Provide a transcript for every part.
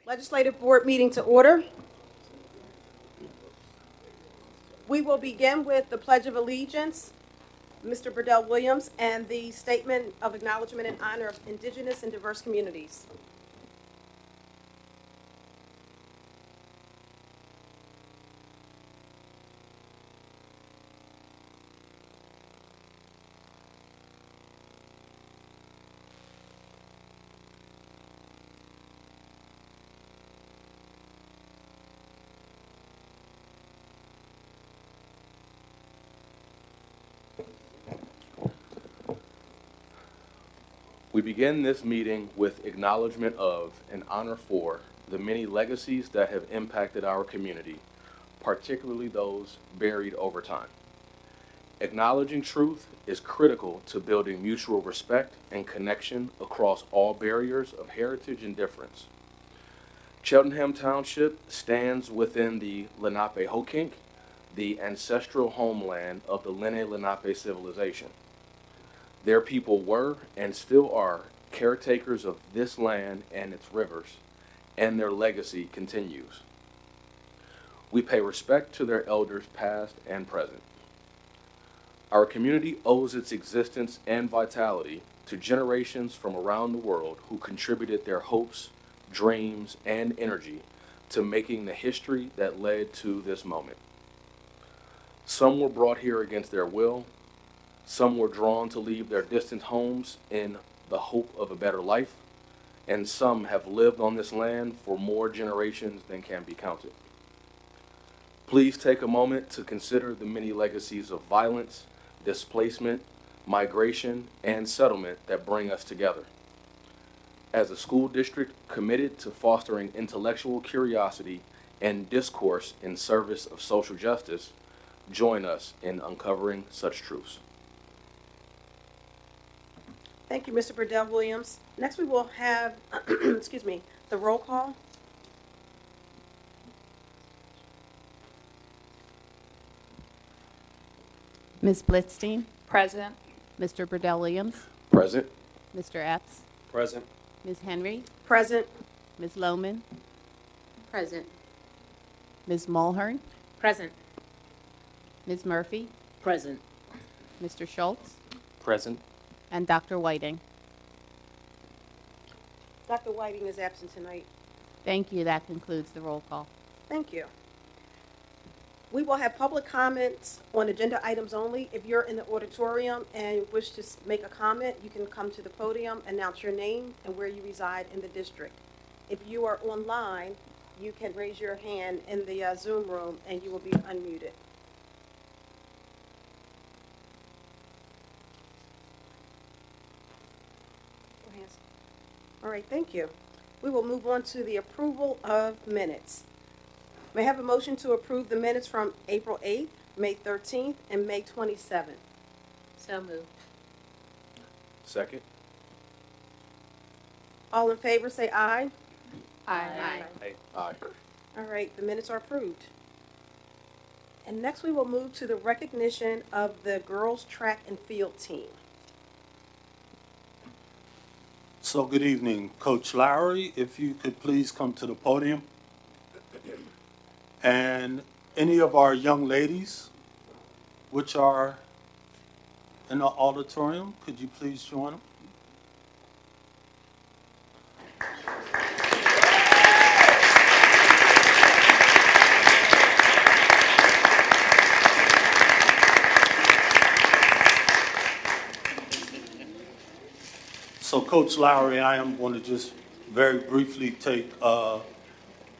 Legislative Board meeting to order. We will begin with the Pledge of Allegiance, Mr. Burdell Williams, and the Statement of Acknowledgement in honor of Indigenous and diverse communities. We begin this meeting with acknowledgement of and honor for the many legacies that have impacted our community, particularly those buried over time. Acknowledging truth is critical to building mutual respect and connection across all barriers of heritage and difference. Cheltenham Township stands within the Lenape-Hokink, the ancestral homeland of the Lenni-Lenape civilization. Their people were and still are caretakers of this land and its rivers, and their legacy continues. We pay respect to their elders past and present. Our community owes its existence and vitality to generations from around the world who contributed their hopes, dreams, and energy to making the history that led to this moment. Some were brought here against their will. Some were drawn to leave their distant homes in the hope of a better life, and some have lived on this land for more generations than can be counted. Please take a moment to consider the many legacies of violence, displacement, migration, and settlement that bring us together. As a school district committed to fostering intellectual curiosity and discourse in service of social justice, join us in uncovering such truths. Thank you, Mr. Burdell Williams. Next, we will have, the roll call. Ms. Blitzstein, Present. Mr. Burdell Williams, Present. Mr. Epps, Present. Ms. Henry, Present. Ms. Lohman, Present. Ms. Mulhern, Present. Ms. Murphy, Present. Mr. Schultz, Present. and Dr. Whiting. Dr. Whiting is absent tonight. Thank you. That concludes the roll call. Thank you. We will have public comments on agenda items only. If you're in the auditorium and wish to make a comment, you can come to the podium, announce your name and where you reside in the district. If you are online, you can raise your hand in the Zoom room and you will be unmuted. All right, thank you. We will move on to the approval of minutes. May I have a motion to approve the minutes from April 8th, May 13th, and May 27th? So moved. Second. All in favor, say aye. Aye. Aye. All right, the minutes are approved. And next we will move to the recognition of the girls' track and field team. So good evening, Coach Lowry, if you could please come to the podium. And any of our young ladies which are in the auditorium, could you please join them? So Coach Lowry, I am going to just very briefly take a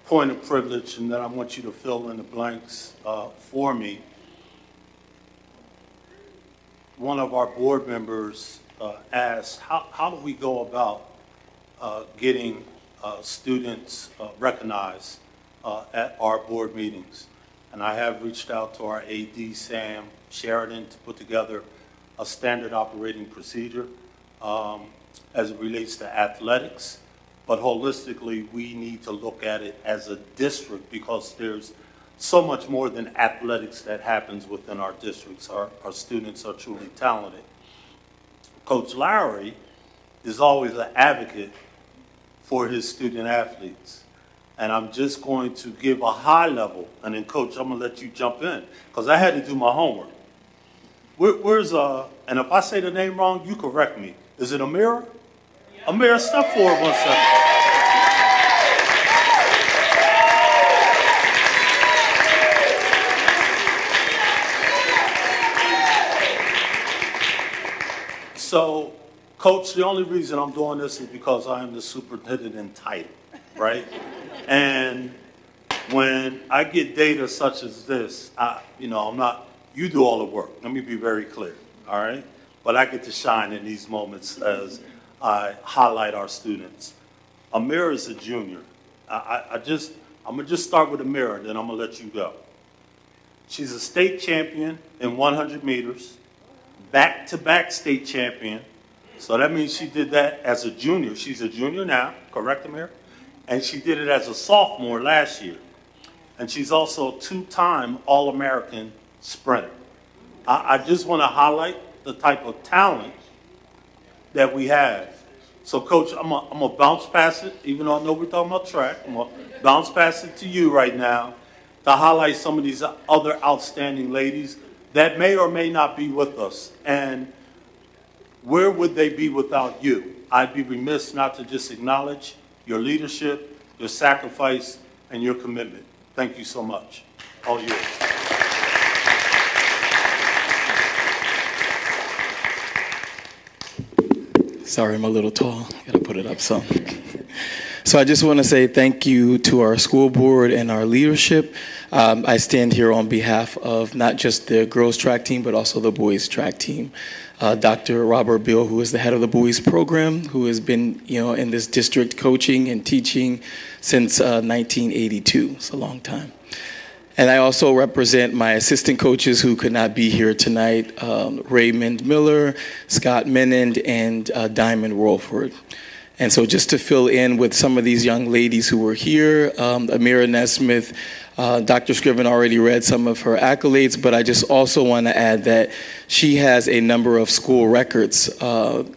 point of privilege, and then I want you to fill in the blanks for me. One of our board members asked, how do we go about getting students recognized at our board meetings? And I have reached out to our AD, Sam Sheridan, to put together a standard operating procedure as it relates to athletics. But holistically, we need to look at it as a district because there's so much more than athletics that happens within our districts. Our students are truly talented. Coach Lowry is always an advocate for his student athletes. And I'm just going to give a high level, and then Coach, I'm gonna let you jump in, because I had to do my homework. And if I say the name wrong, you correct me. Is it Amira? Amira, step forward 1 second. So, Coach, the only reason I'm doing this is because I am the superintendent in title, right? And when I get data such as this, you do all the work. Let me be very clear, all right? But I get to shine in these moments as I highlight our students. Amira is a junior. I'm gonna just start with Amira, and then I'm gonna let you go. She's a state champion in 100 meters, back-to-back state champion. So that means she did that as a junior. She's a junior now, correct, Amira? And she did it as a sophomore last year. And she's also a two-time All-American sprinter. I just want to highlight the type of talent that we have. So, Coach, I'm gonna bounce past it, even though I know we're talking about track. I'm gonna bounce past it to you right now to highlight some of these other outstanding ladies that may or may not be with us. And where would they be without you? I'd be remiss not to just acknowledge your leadership, your sacrifice, and your commitment. Thank you so much. All yours. Sorry, I'm a little tall. Gotta put it up some. So I just want to say thank you to our school board and our leadership. I stand here on behalf of not just the girls track team, but also the boys track team. Dr. Robert Bill, who is the head of the boys program, who has been, in this district coaching and teaching since 1982. It's a long time. And I also represent my assistant coaches who could not be here tonight, Raymond Miller, Scott Menand, and Diamond Rolford. And so just to fill in with some of these young ladies who were here, Amira Nesmith, Dr. Scriven already read some of her accolades, but I just also want to add that she has a number of school records.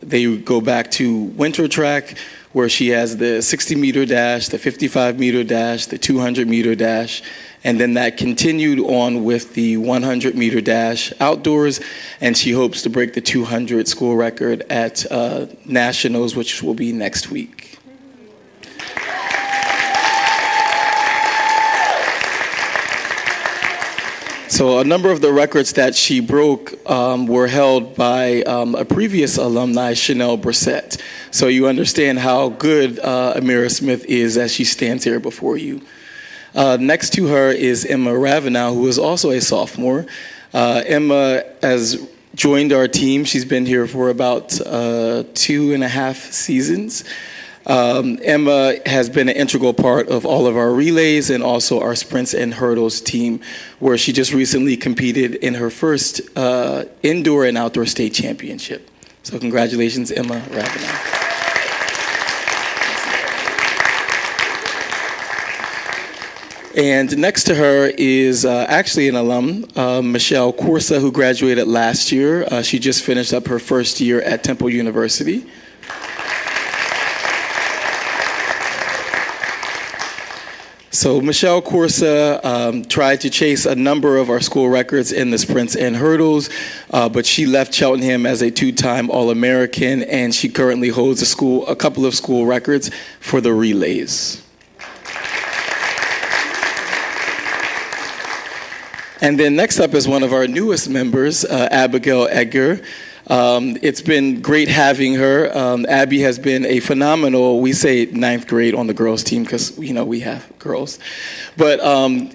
They go back to winter track, where she has the 60-meter dash, the 55-meter dash, the 200-meter dash, and then that continued on with the 100-meter dash outdoors, and she hopes to break the 200 school record at Nationals, which will be next week. So a number of the records that she broke were held by a previous alumni, Chanel Brissett. So you understand how good Amira Smith is as she stands here before you. Next to her is Emma Ravenau, who is also a sophomore. Emma has joined our team. She's been here for about 2.5 seasons. Emma has been an integral part of all of our relays and also our sprints and hurdles team, where she just recently competed in her first indoor and outdoor state championship. So congratulations, Emma Ravenau. And next to her is actually an alum, Michelle Corsa, who graduated last year. She just finished up her first year at Temple University. So Michelle Corsa tried to chase a number of our school records in the sprints and hurdles, but she left Cheltenham as a 2-time All-American, and she currently holds a couple of school records for the relays. And then next up is one of our newest members, Abigail Edgar. It's been great having her. Abby has been a phenomenal, we say 9th grade on the girls team because we have girls. But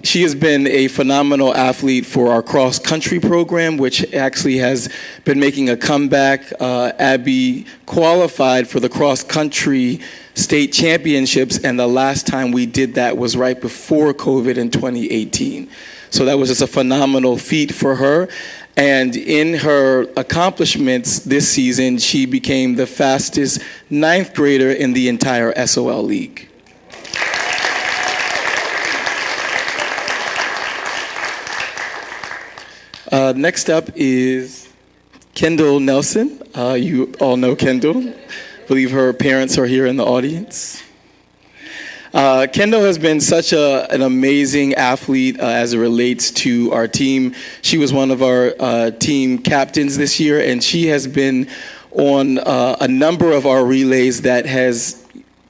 she has been a phenomenal athlete for our cross country program, which actually has been making a comeback. Abby qualified for the cross country state championships, and the last time we did that was right before COVID in 2018. So that was just a phenomenal feat for her. And in her accomplishments this season, she became the fastest 9th grader in the entire SOL league. Next up is Kendall Nelson. You all know Kendall. I believe her parents are here in the audience. Kendall has been such an amazing athlete as it relates to our team. She was one of our team captains this year, and she has been on a number of our relays that has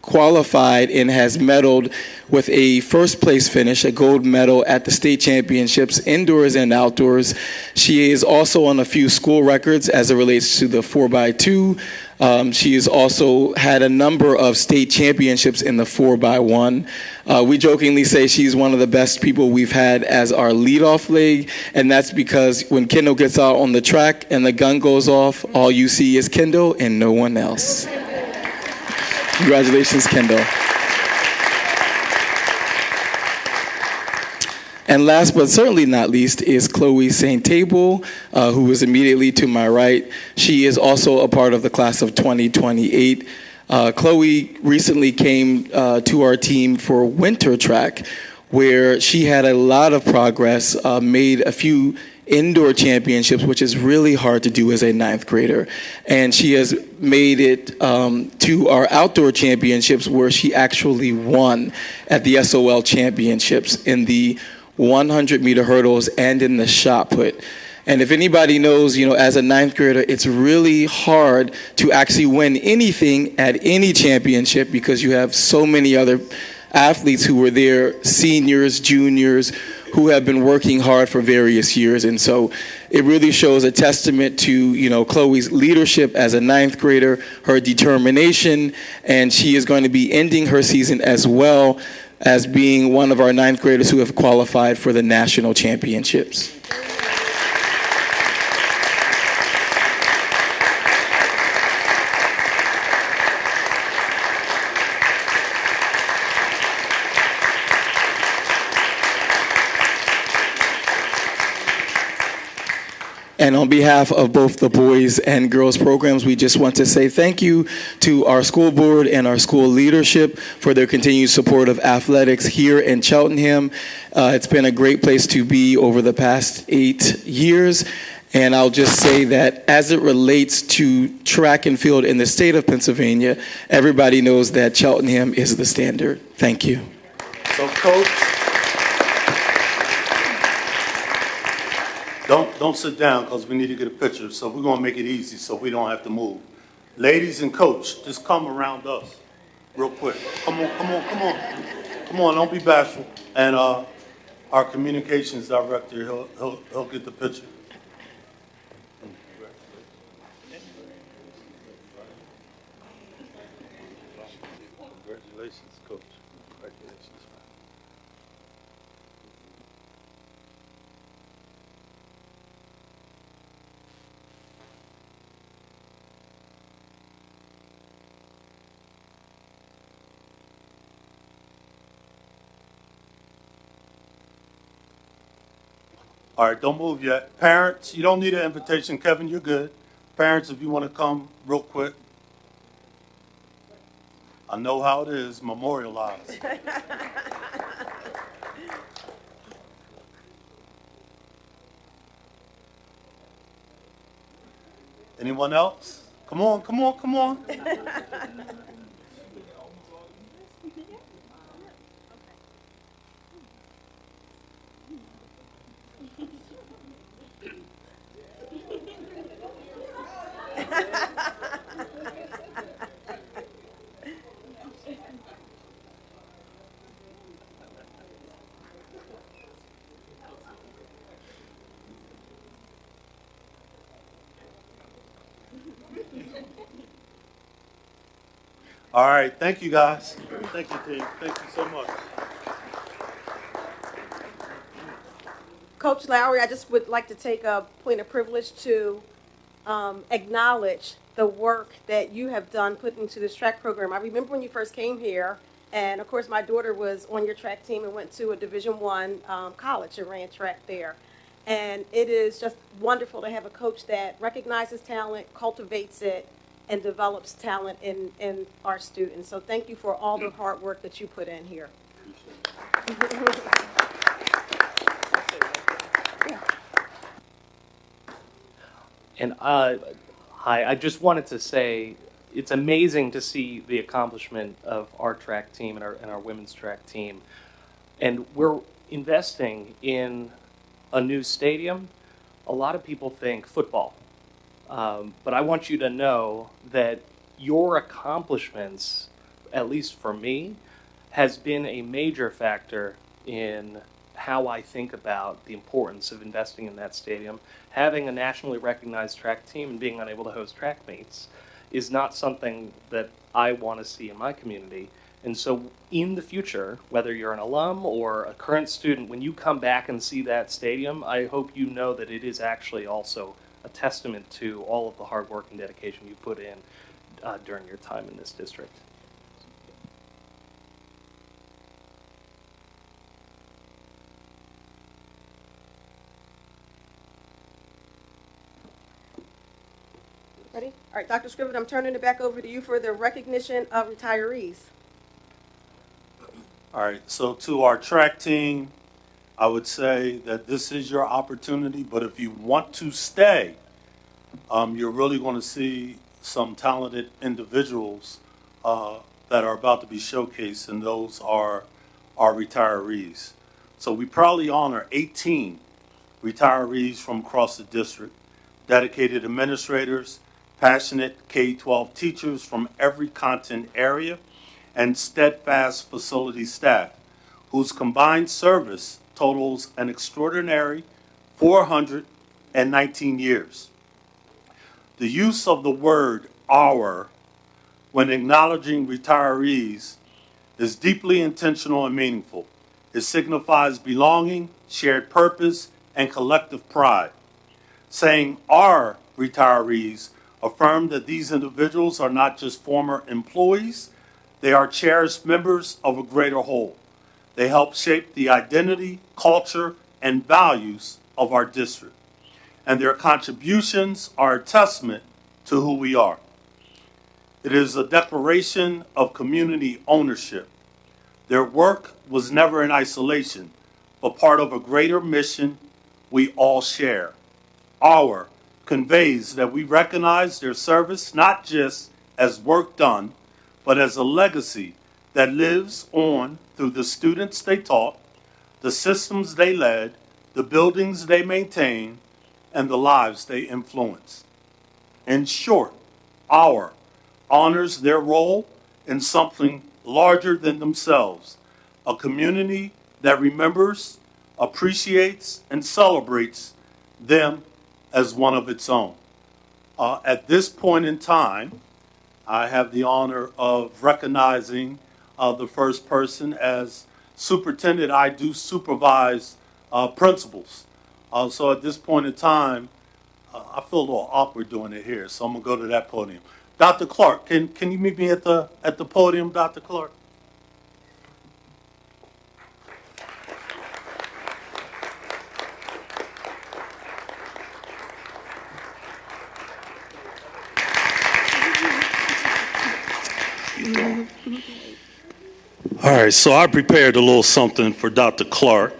qualified and has medaled with a first place finish, a gold medal at the state championships, indoors and outdoors. She is also on a few school records as it relates to the 4x2. She has also had a number of state championships in the 4x1. We jokingly say she's one of the best people we've had as our leadoff leg, and that's because when Kendall gets out on the track and the gun goes off, all you see is Kendall and no one else. Congratulations, Kendall. And last but certainly not least is Chloe St. Table, who is immediately to my right. She is also a part of the class of 2028. Chloe recently came to our team for winter track, where she had a lot of progress, made a few indoor championships, which is really hard to do as a ninth grader. And she has made it to our outdoor championships, where she actually won at the SOL championships in the 100-meter hurdles and in the shot put. And if anybody knows, as a ninth grader, it's really hard to actually win anything at any championship because you have so many other athletes who were there, seniors, juniors, who have been working hard for various years. And so it really shows a testament to, Chloe's leadership as a ninth grader, her determination, and she is going to be ending her season as well as being one of our ninth graders who have qualified for the national championships. And on behalf of both the boys and girls programs, we just want to say thank you to our school board and our school leadership for their continued support of athletics here in Cheltenham. It's been a great place to be over the past 8 years. And I'll just say that as it relates to track and field in the state of Pennsylvania, everybody knows that Cheltenham is the standard. Thank you. So, Coach, don't sit down because we need to get a picture. So we're going to make it easy so we don't have to move. Ladies and Coach, just come around us real quick. Come on. Come on, don't be bashful. And our communications director, he'll get the picture. Congratulations, Coach. Congratulations. All right, don't move yet. Parents, you don't need an invitation. Kevin, you're good. Parents, if you want to come real quick. I know how it is, memorialized. Anyone else? Come on. All right, thank you guys. Thank you, team. Thank you so much. Coach Lowry, I just would like to take a point of privilege to acknowledge the work that you have done putting into this track program. I remember when you first came here, and of course my daughter was on your track team and went to a Division I college and ran track there. And it is just wonderful to have a coach that recognizes talent, cultivates it, and develops talent in our students. So thank you for all the hard work that you put in here. And hi, I just wanted to say, it's amazing to see the accomplishment of our track team and our women's track team. And we're investing in a new stadium. A lot of people think football. But I want you to know that your accomplishments, at least for me, has been a major factor in how I think about the importance of investing in that stadium. Having a nationally recognized track team and being unable to host track meets is not something that I want to see in my community. And so in the future, whether you're an alum or a current student, when you come back and see that stadium, I hope you know that it is actually also a testament to all of the hard work and dedication you put in during your time in this district. Ready? All right, Dr. Scriven, I'm turning it back over to you for the recognition of retirees. All right, so to our track team, I would say that this is your opportunity, but if you want to stay, you're really going to see some talented individuals that are about to be showcased, and those are our retirees. So we proudly honor 18 retirees from across the district, dedicated administrators, passionate K-12 teachers from every content area, and steadfast facility staff, whose combined service totals an extraordinary 419 years. The use of the word "our" when acknowledging retirees is deeply intentional and meaningful. It signifies belonging, shared purpose, and collective pride. Saying "our retirees" affirm that these individuals are not just former employees, they are cherished members of a greater whole. They help shape the identity, culture, and values of our district. And their contributions are a testament to who we are. It is a declaration of community ownership. Their work was never in isolation, but part of a greater mission we all share. Our conveys that we recognize their service not just as work done, but as a legacy that lives on through the students they taught, the systems they led, the buildings they maintained, and the lives they influenced. In short, our honors their role in something larger than themselves, a community that remembers, appreciates, and celebrates them as one of its own. At this point in time, I have the honor of recognizing the first person. As superintendent, I do supervise principals. So at this point in time, I feel a little awkward doing it here, so I'm gonna go to that podium. Dr. Clark, can you meet me at the podium, Dr. Clark? All right, so I prepared a little something for Dr. Clark.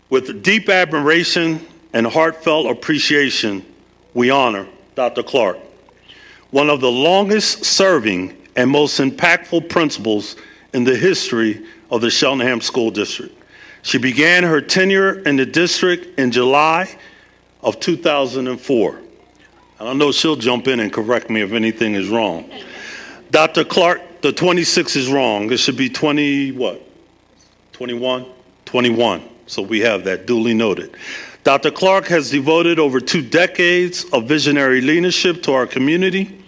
With deep admiration and heartfelt appreciation, we honor Dr. Clark, one of the longest serving and most impactful principals in the history of the Cheltenham School District. She began her tenure in the district in July of 2004. And I know she'll jump in and correct me if anything is wrong. Dr. Clark, the 26 is wrong. It should be 20, what? 21? 21. So we have that duly noted. Dr. Clark has devoted over 2 decades of visionary leadership to our community,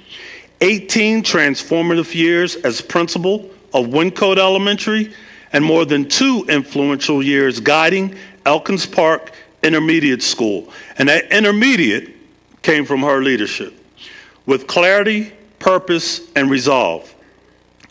18 transformative years as principal of Wyncote Elementary, and more than 2 influential years guiding Elkins Park Intermediate School. And that intermediate came from her leadership. With clarity, purpose, and resolve,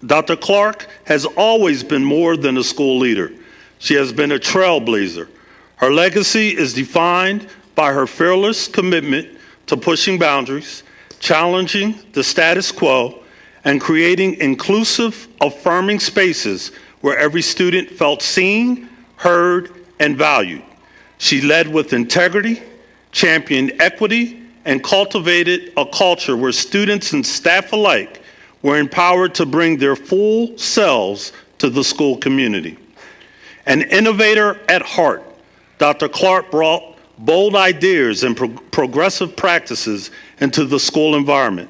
Dr. Clark has always been more than a school leader. She has been a trailblazer. Her legacy is defined by her fearless commitment to pushing boundaries, challenging the status quo, and creating inclusive, affirming spaces where every student felt seen, heard, and valued. She led with integrity, championed equity, and cultivated a culture where students and staff alike were empowered to bring their full selves to the school community. An innovator at heart, Dr. Clark brought bold ideas and progressive practices into the school environment,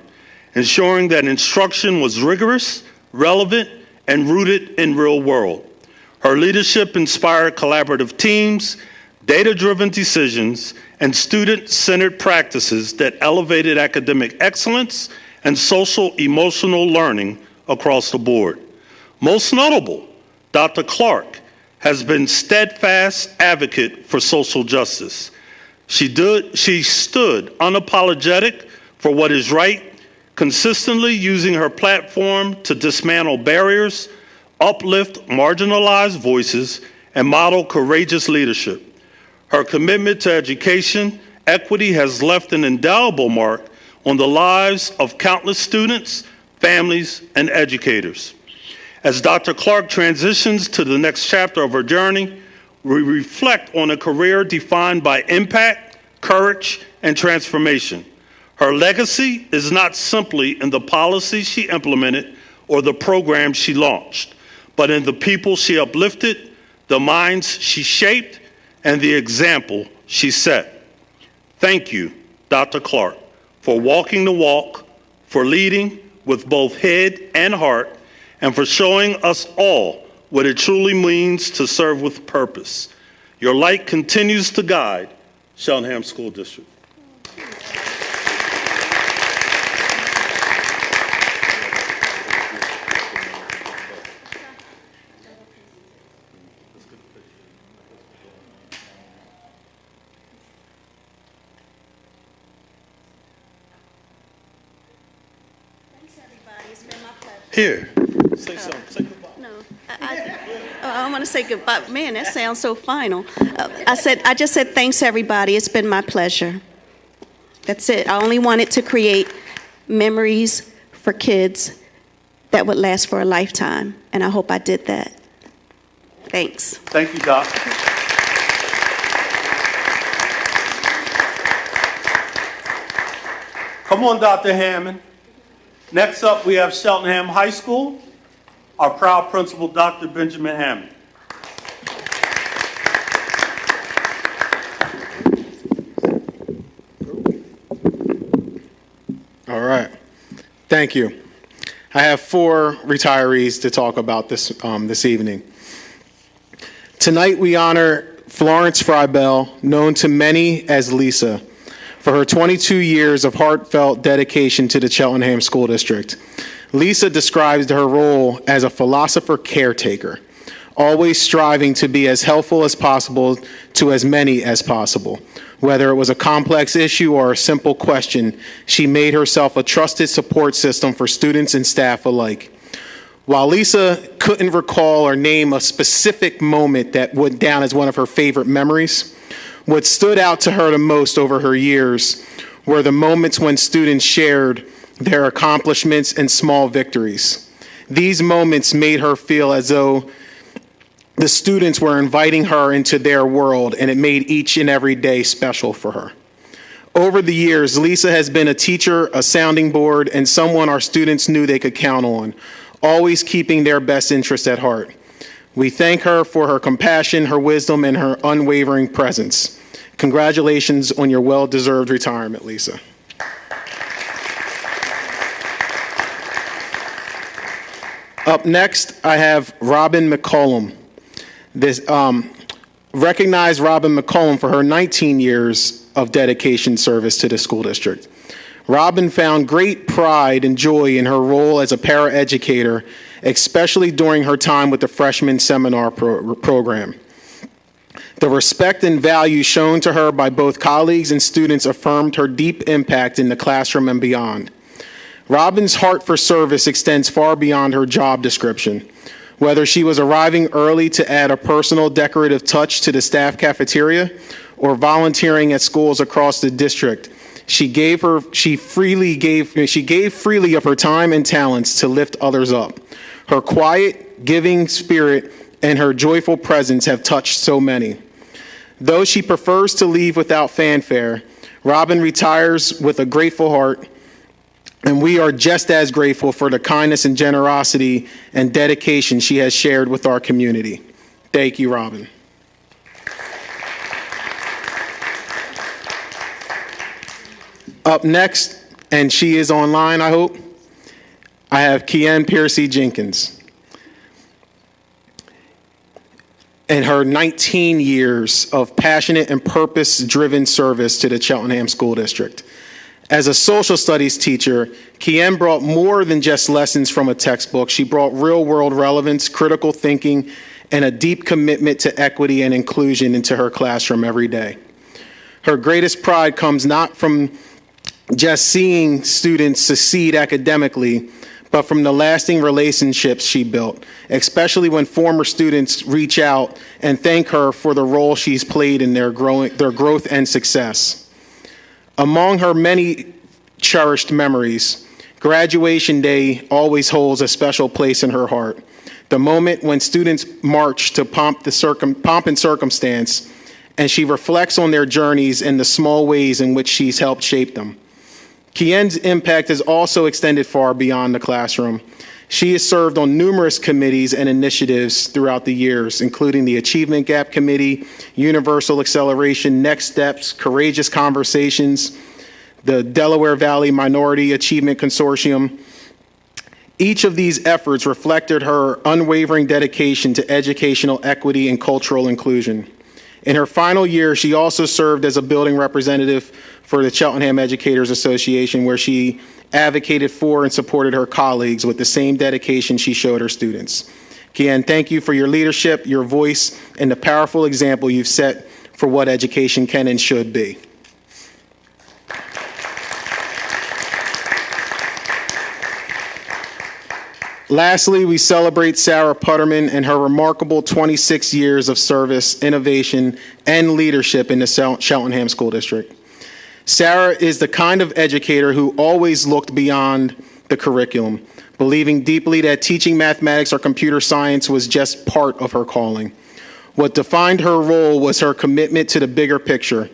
ensuring that instruction was rigorous, relevant, and rooted in real world. Her leadership inspired collaborative teams, data-driven decisions, and student-centered practices that elevated academic excellence and social-emotional learning across the board. Most notable, Dr. Clark has been steadfast advocate for social justice. She stood unapologetic for what is right, consistently using her platform to dismantle barriers, uplift marginalized voices, and model courageous leadership. Her commitment to education equity has left an indelible mark on the lives of countless students, families, and educators. As Dr. Clark transitions to the next chapter of her journey, we reflect on a career defined by impact, courage, and transformation. Her legacy is not simply in the policies she implemented or the programs she launched, but in the people she uplifted, the minds she shaped, and the example she set. Thank you, Dr. Clark, for walking the walk, for leading with both head and heart, and for showing us all what it truly means to serve with purpose. Your light continues to guide Cheltenham School District. Here, say something. Say goodbye. No, I want to say goodbye. Man, that sounds so final. I just said thanks, everybody. It's been my pleasure. That's it. I only wanted to create memories for kids that would last for a lifetime, and I hope I did that. Thanks. Thank you, Doc. Come on, Dr. Hammond. Next up, we have Cheltenham High School, our proud principal, Dr. Benjamin Hammond. All right. Thank you. I have 4 retirees to talk about this evening. Tonight, we honor Florence Frybell, known to many as Lisa, for her 22 years of heartfelt dedication to the Cheltenham School District. Lisa describes her role as a philosopher caretaker, always striving to be as helpful as possible to as many as possible. Whether it was a complex issue or a simple question, she made herself a trusted support system for students and staff alike. While Lisa couldn't recall or name a specific moment that went down as one of her favorite memories, what stood out to her the most over her years were the moments when students shared their accomplishments and small victories. These moments made her feel as though the students were inviting her into their world, and it made each and every day special for her. Over the years, Lisa has been a teacher, a sounding board, and someone our students knew they could count on, always keeping their best interest at heart. We thank her for her compassion, her wisdom, and her unwavering presence. Congratulations on your well-deserved retirement, Lisa. Up next, I have Robin McCollum. Recognize Robin McCollum for her 19 years of dedication service to the school district. Robin found great pride and joy in her role as a paraeducator, especially during her time with the freshman seminar program. The respect and value shown to her by both colleagues and students affirmed her deep impact in the classroom and beyond. Robin's heart for service extends far beyond her job description. Whether she was arriving early to add a personal decorative touch to the staff cafeteria or volunteering at schools across the district, she gave freely of her time and talents to lift others up. Her quiet, giving spirit and her joyful presence have touched so many. Though she prefers to leave without fanfare, Robin retires with a grateful heart, and we are just as grateful for the kindness and generosity and dedication she has shared with our community. Thank you, Robin. Up next, and she is online, I hope, I have Kian Piercy Jenkins. And her 19 years of passionate and purpose-driven service to the Cheltenham School District. As a social studies teacher, Kian brought more than just lessons from a textbook. She brought real-world relevance, critical thinking, and a deep commitment to equity and inclusion into her classroom every day. Her greatest pride comes not from just seeing students succeed academically, but from the lasting relationships she built, especially when former students reach out and thank her for the role she's played in their growth and success. Among her many cherished memories, graduation day always holds a special place in her heart. The moment when students march to pomp and circumstance, and she reflects on their journeys and the small ways in which she's helped shape them. Kian's impact has also extended far beyond the classroom. She has served on numerous committees and initiatives throughout the years, including the Achievement Gap Committee, Universal Acceleration, Next Steps, Courageous Conversations, the Delaware Valley Minority Achievement Consortium. Each of these efforts reflected her unwavering dedication to educational equity and cultural inclusion. In her final year, she also served as a building representative for the Cheltenham Educators Association, where she advocated for and supported her colleagues with the same dedication she showed her students. Kian, thank you for your leadership, your voice, and the powerful example you've set for what education can and should be. Lastly, we celebrate Sarah Putterman and her remarkable 26 years of service, innovation, and leadership in the Cheltenham School District. Sarah is the kind of educator who always looked beyond the curriculum, believing deeply that teaching mathematics or computer science was just part of her calling. What defined her role was her commitment to the bigger picture,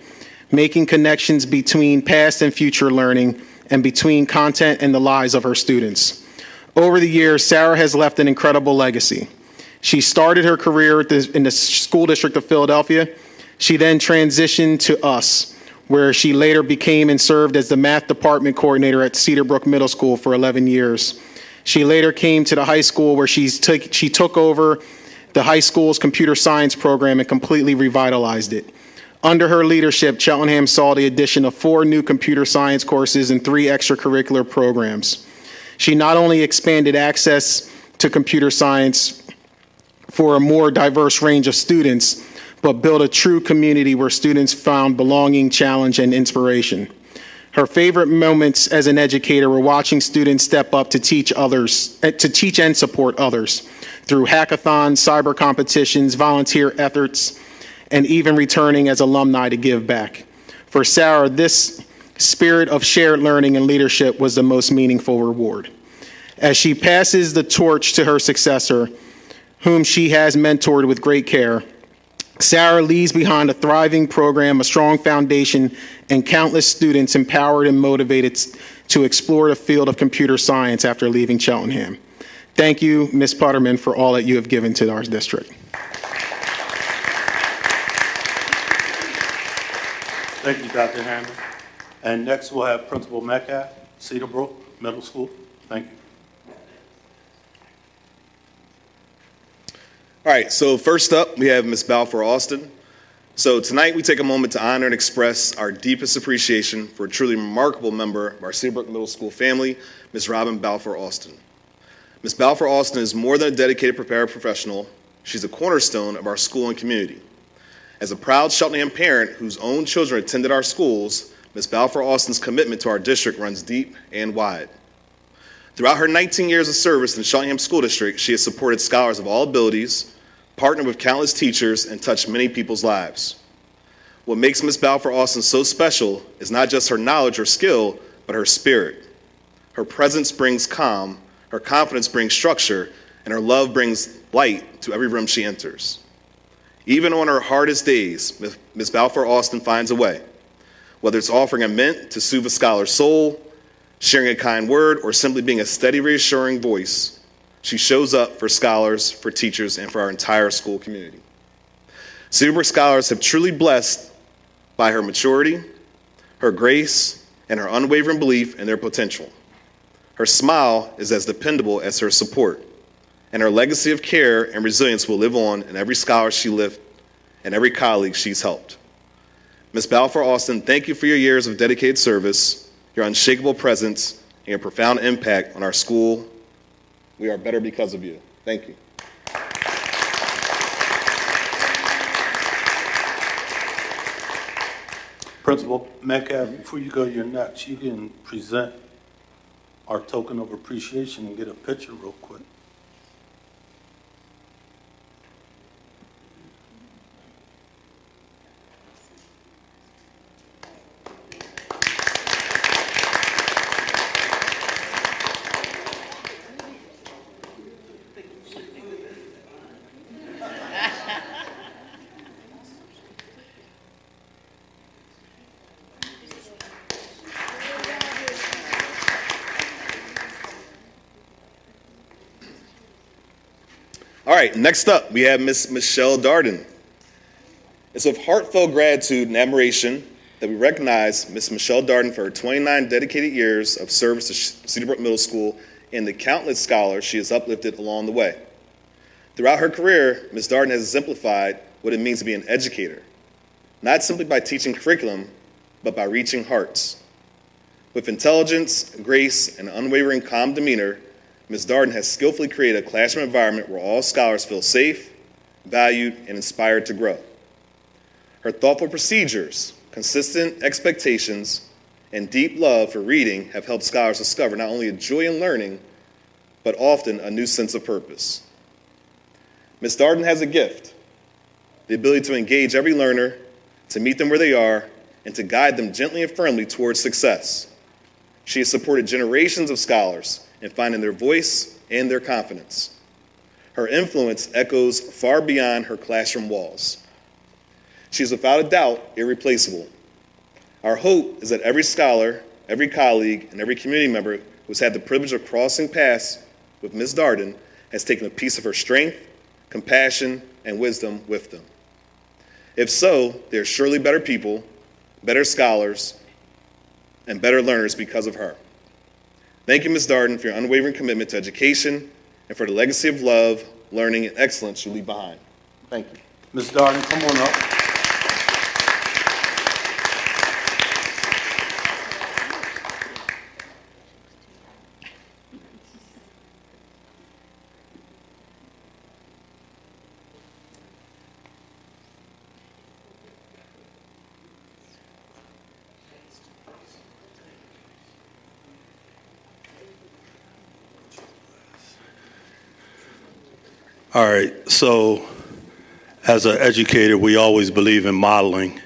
making connections between past and future learning and between content and the lives of her students. Over the years, Sarah has left an incredible legacy. She started her career in the School District of Philadelphia. She then transitioned to us, where she later became and served as the math department coordinator at Cedarbrook Middle School for 11 years. She later came to the high school where she took over the high school's computer science program and completely revitalized it. Under her leadership, Cheltenham saw the addition of 4 new computer science courses and 3 extracurricular programs. She not only expanded access to computer science for a more diverse range of students, but built a true community where students found belonging, challenge, and inspiration. Her favorite moments as an educator were watching students step up to teach and support others through hackathons, cyber competitions, volunteer efforts, and even returning as alumni to give back. For Sarah, this spirit of shared learning and leadership was the most meaningful reward. As she passes the torch to her successor, whom she has mentored with great care, Sarah leaves behind a thriving program, a strong foundation, and countless students empowered and motivated to explore the field of computer science after leaving Cheltenham. Thank you, Ms. Putterman, for all that you have given to our district. Thank you, Dr. Hammond. And next we'll have Principal Metcalf, Cedarbrook Middle School. Thank you. All right, so first up, we have Ms. Balfour Austin. So tonight we take a moment to honor and express our deepest appreciation for a truly remarkable member of our Cedarbrook Middle School family, Ms. Robin Balfour Austin. Ms. Balfour Austin is more than a dedicated paraprofessional. She's a cornerstone of our school and community. As a proud Cheltenham parent whose own children attended our schools, Ms. Balfour Austin's commitment to our district runs deep and wide. Throughout her 19 years of service in the Cheltenham School District, she has supported scholars of all abilities, partnered with countless teachers, and touched many people's lives. What makes Ms. Balfour Austin so special is not just her knowledge or skill, but her spirit. Her presence brings calm, her confidence brings structure, and her love brings light to every room she enters. Even on her hardest days, Ms. Balfour Austin finds a way. Whether it's offering a mint to soothe a scholar's soul, sharing a kind word, or simply being a steady, reassuring voice, she shows up for scholars, for teachers, and for our entire school community. Cedarburg scholars have truly blessed by her maturity, her grace, and her unwavering belief in their potential. Her smile is as dependable as her support, and her legacy of care and resilience will live on in every scholar she lifted and every colleague she's helped. Ms. Balfour Austin, thank you for your years of dedicated service, your unshakable presence, and your profound impact on our school. We are better because of you. Thank you. Principal Metcalf, before you go to your next, you can present our token of appreciation and get a picture real quick. All right, next up, we have Ms. Michelle Darden. It's with heartfelt gratitude and admiration that we recognize Ms. Michelle Darden for her 29 dedicated years of service to Cedarbrook Middle School and the countless scholars she has uplifted along the way. Throughout her career, Ms. Darden has exemplified what it means to be an educator, not simply by teaching curriculum, but by reaching hearts. With intelligence, grace, and unwavering calm demeanor, Ms. Darden has skillfully created a classroom environment where all scholars feel safe, valued, and inspired to grow. Her thoughtful procedures, consistent expectations, and deep love for reading have helped scholars discover not only a joy in learning, but often a new sense of purpose. Ms. Darden has a gift, the ability to engage every learner, to meet them where they are, and to guide them gently and firmly towards success. She has supported generations of scholars in finding their voice and their confidence. Her influence echoes far beyond her classroom walls. She is without a doubt irreplaceable. Our hope is that every scholar, every colleague, and every community member who's had the privilege of crossing paths with Ms. Darden has taken a piece of her strength, compassion, and wisdom with them. If so, they're surely better people, better scholars, and better learners because of her. Thank you, Ms. Darden, for your unwavering commitment to education and for the legacy of love, learning, and excellence you leave behind. Thank you. Ms. Darden, come on up. All right, so as an educator, we always believe in modeling.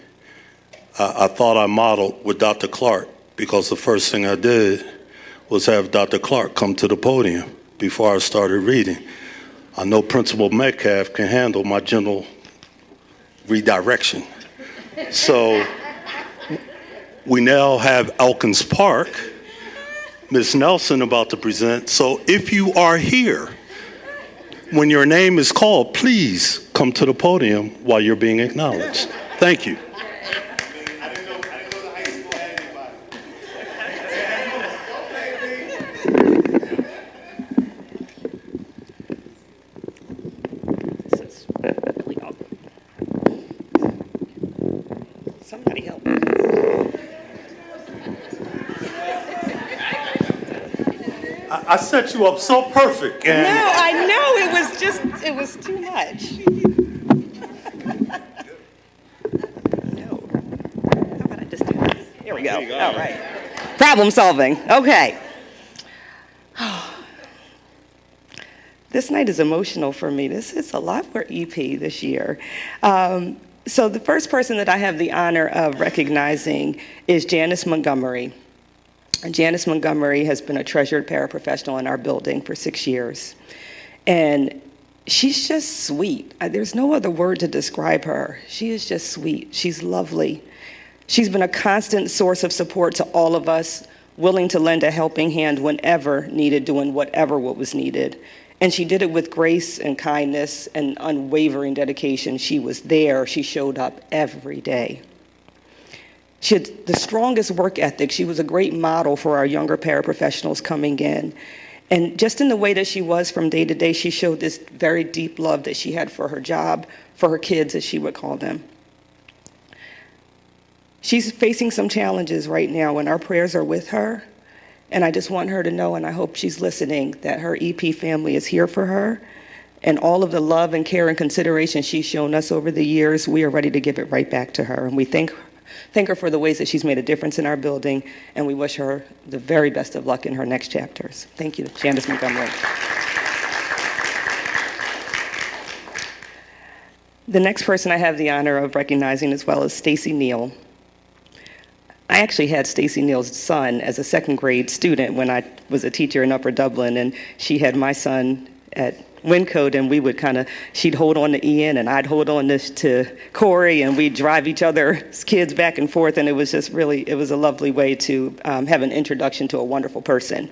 I thought I modeled with Dr. Clark because the first thing I did was have Dr. Clark come to the podium before I started reading. I know Principal Metcalf can handle my gentle redirection. So we now have Elkins Park, Ms. Nelson about to present. So if you are here, when your name is called, please come to the podium while you're being acknowledged. Thank you. I didn't know the high school had anybody. Somebody help me. I set you up so perfect. And No, I know, it was too much. No. How about I just do this? Here we go. All right. Problem solving. Okay. This night is emotional for me. This is a lot for EP this year. So the first person that I have the honor of recognizing is Janice Montgomery. Janice Montgomery has been a treasured paraprofessional in our building for 6 years. And she's just sweet. There's no other word to describe her. She is just sweet. She's lovely. She's been a constant source of support to all of us, willing to lend a helping hand whenever needed, doing whatever what was needed. And she did it with grace and kindness and unwavering dedication. She was there. She showed up every day. She had the strongest work ethic. She was a great model for our younger paraprofessionals coming in. And just in the way that she was from day to day, she showed this very deep love that she had for her job, for her kids, as she would call them. She's facing some challenges right now, and our prayers are with her. And I just want her to know, and I hope she's listening, that her EP family is here for her. And all of the love and care and consideration she's shown us over the years, we are ready to give it right back to her. And we thank her for the ways that she's made a difference in our building, and we wish her the very best of luck in her next chapters. Thank you, Janice Montgomery. The next person I have the honor of recognizing as well is Stacy Neal. I actually had Stacy Neal's son as a second grade student when I was a teacher in Upper Dublin, and she had my son at Wyncote, and we would she'd hold on to Ian, and I'd hold on to Corey, and we'd drive each other's kids back and forth, and it was just really, it was a lovely way to have an introduction to a wonderful person.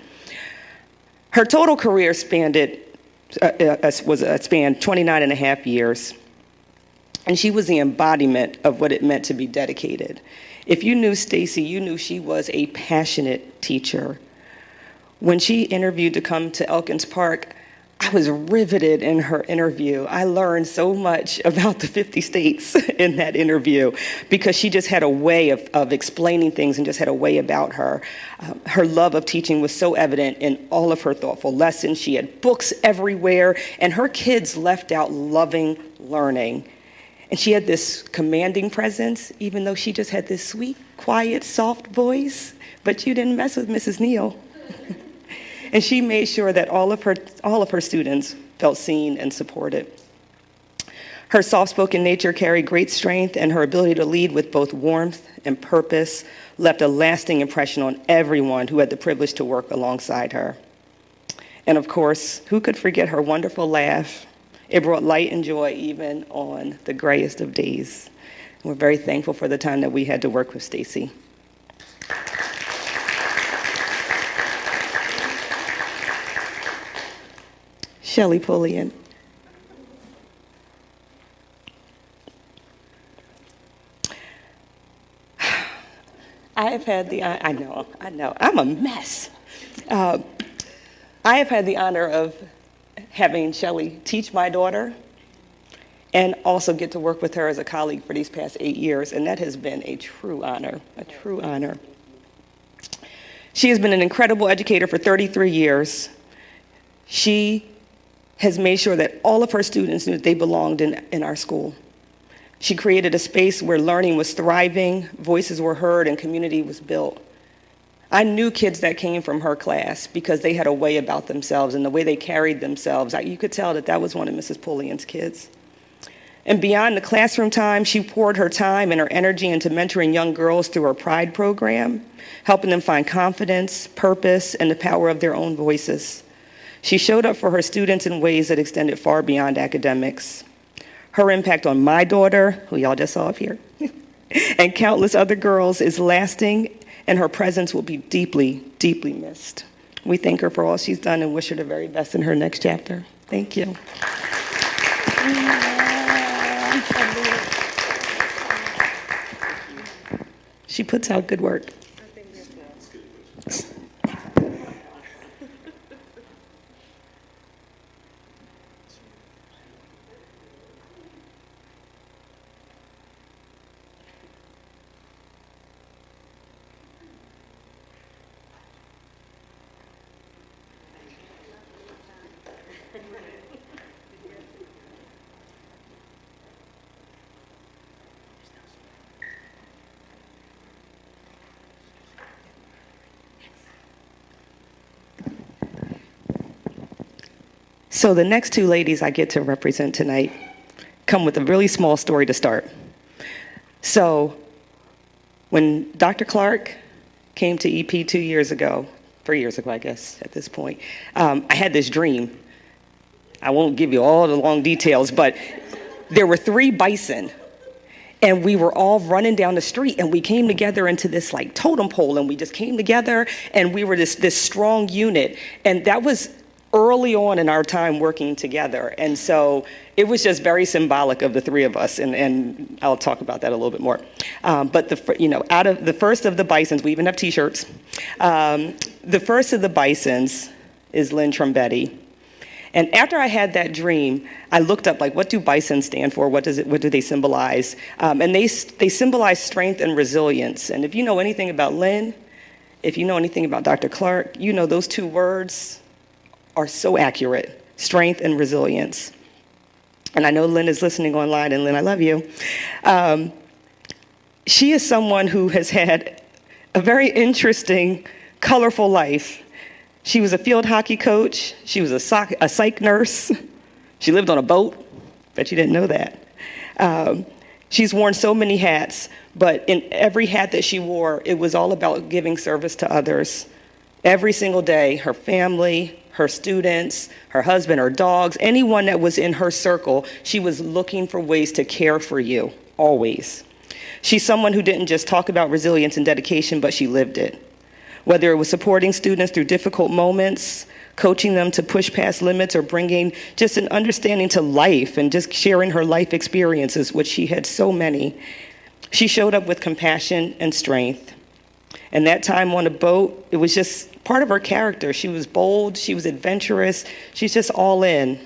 Her total career spanned 29 and a half years, and she was the embodiment of what it meant to be dedicated. If you knew Stacy, you knew she was a passionate teacher. When she interviewed to come to Elkins Park, I was riveted in her interview. I learned so much about the 50 states in that interview because she just had a way of explaining things and just had a way about her. Her love of teaching was so evident in all of her thoughtful lessons. She had books everywhere, and her kids left out loving learning. And she had this commanding presence, even though she just had this sweet, quiet, soft voice. But you didn't mess with Mrs. Neal. And she made sure that all of her students felt seen and supported. Her soft-spoken nature carried great strength, and her ability to lead with both warmth and purpose left a lasting impression on everyone who had the privilege to work alongside her. And of course, who could forget her wonderful laugh? It brought light and joy even on the grayest of days. We're very thankful for the time that we had to work with Stacy. Shelley Pullian. I have had the, I know, I'm a mess. I have had the honor of having Shelley teach my daughter and also get to work with her as a colleague for these past 8 years, and that has been a true honor, a true honor. She has been an incredible educator for 33 years. She has made sure that all of her students knew that they belonged in our school. She created a space where learning was thriving, voices were heard, and community was built. I knew kids that came from her class because they had a way about themselves and the way they carried themselves. You could tell that that was one of Mrs. Pullian's kids. And beyond the classroom time, she poured her time and her energy into mentoring young girls through her Pride program, helping them find confidence, purpose, and the power of their own voices. She showed up for her students in ways that extended far beyond academics. Her impact on my daughter, who y'all just saw up here, and countless other girls is lasting, and her presence will be deeply, deeply missed. We thank her for all she's done and wish her the very best in her next chapter. Thank you. She puts out good work. So the next two ladies I get to represent tonight come with a really small story to start. So when Dr. Clark came to EP 3 years ago, I guess, at this point, I had this dream. I won't give you all the long details, but there were 3 bison, And we were all running down the street, and we came together into this like totem pole, and we just came together, and we were this strong unit. And that was early on in our time working together. And so it was just very symbolic of the three of us, and I'll talk about that a little bit more. But out of the first of the Bisons, we even have T-shirts. The first of the Bisons is Lynn Trombetti. And after I had that dream, I looked up, like, what do Bison stand for? What do they symbolize? And they symbolize strength and resilience. And if you know anything about Lynn, if you know anything about Dr. Clark, you know those two words are so accurate, strength and resilience. And I know Lynn is listening online, and Lynn, I love you. She is someone who has had a very interesting, colorful life. She was a field hockey coach. She was a psych nurse. She lived on a boat. Bet you didn't know that. She's worn so many hats, but in every hat that she wore, it was all about giving service to others. Every single day, her family, her students, her husband, her dogs, anyone that was in her circle, she was looking for ways to care for you, always. She's someone who didn't just talk about resilience and dedication, but she lived it. Whether it was supporting students through difficult moments, coaching them to push past limits, or bringing just an understanding to life and just sharing her life experiences, which she had so many, she showed up with compassion and strength. And that time on a boat, it was just part of her character. She was bold, she was adventurous, she's just all in.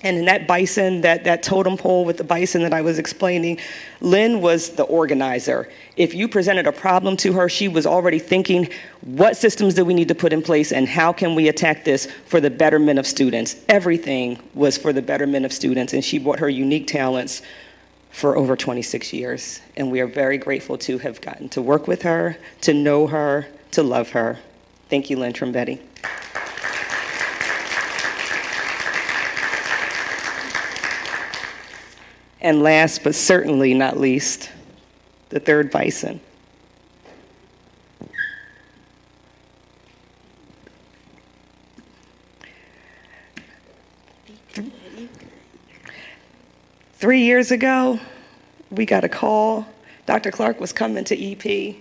And in that bison, that totem pole with the bison that I was explaining, Lynn was the organizer. If you presented a problem to her, she was already thinking, what systems do we need to put in place, and how can we attack this for the betterment of students? Everything was for the betterment of students, and she brought her unique talents for over 26 years. And we are very grateful to have gotten to work with her, to know her, to love her. Thank you, Lynn Trombetti. And last but certainly not least, the third bison. Three years ago, we got a call. Dr. Clark was coming to EP,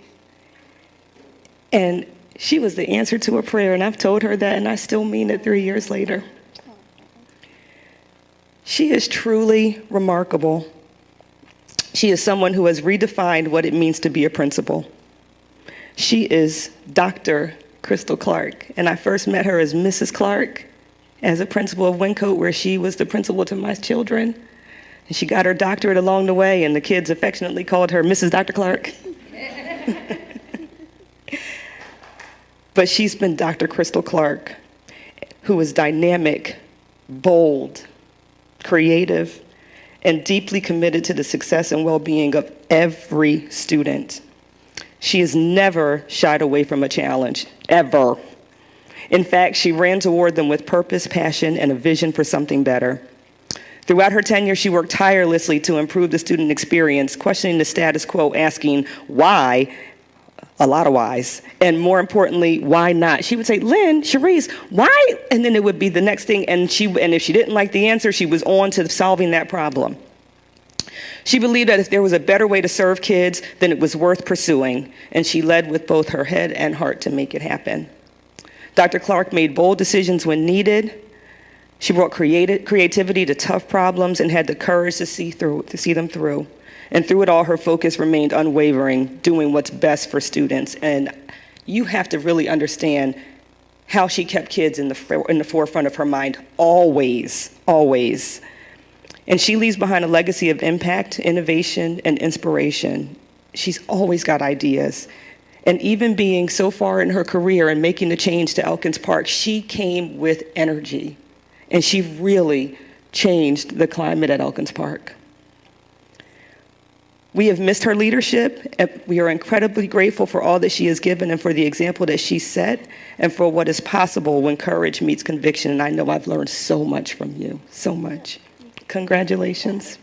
and she was the answer to a prayer, and I've told her that, and I still mean it 3 years later. She is truly remarkable. She is someone who has redefined what it means to be a principal. She is Dr. Crystal Clark, and I first met her as Mrs. Clark, as a principal of Wyncote, where she was the principal to my children. And she got her doctorate along the way, and the kids affectionately called her Mrs. Dr. Clark. But she's been Dr. Crystal Clark, who is dynamic, bold, creative, and deeply committed to the success and well-being of every student. She has never shied away from a challenge, ever. In fact, she ran toward them with purpose, passion, and a vision for something better. Throughout her tenure, she worked tirelessly to improve the student experience, questioning the status quo, asking why, a lot of whys, and more importantly, why not? She would say, Lynn, Cherise, why? And then it would be the next thing, and if she didn't like the answer, she was on to solving that problem. She believed that if there was a better way to serve kids, then it was worth pursuing, and she led with both her head and heart to make it happen. Dr. Clark made bold decisions when needed. She brought creativity to tough problems and had the courage to see them through. And through it all, her focus remained unwavering, doing what's best for students. And you have to really understand how she kept kids in the forefront of her mind, always, always. And she leaves behind a legacy of impact, innovation, and inspiration. She's always got ideas. And even being so far in her career and making the change to Elkins Park, she came with energy. And she really changed the climate at Elkins Park. We have missed her leadership, and we are incredibly grateful for all that she has given and for the example that she set and for what is possible when courage meets conviction. And I know I've learned so much from you, so much. Congratulations.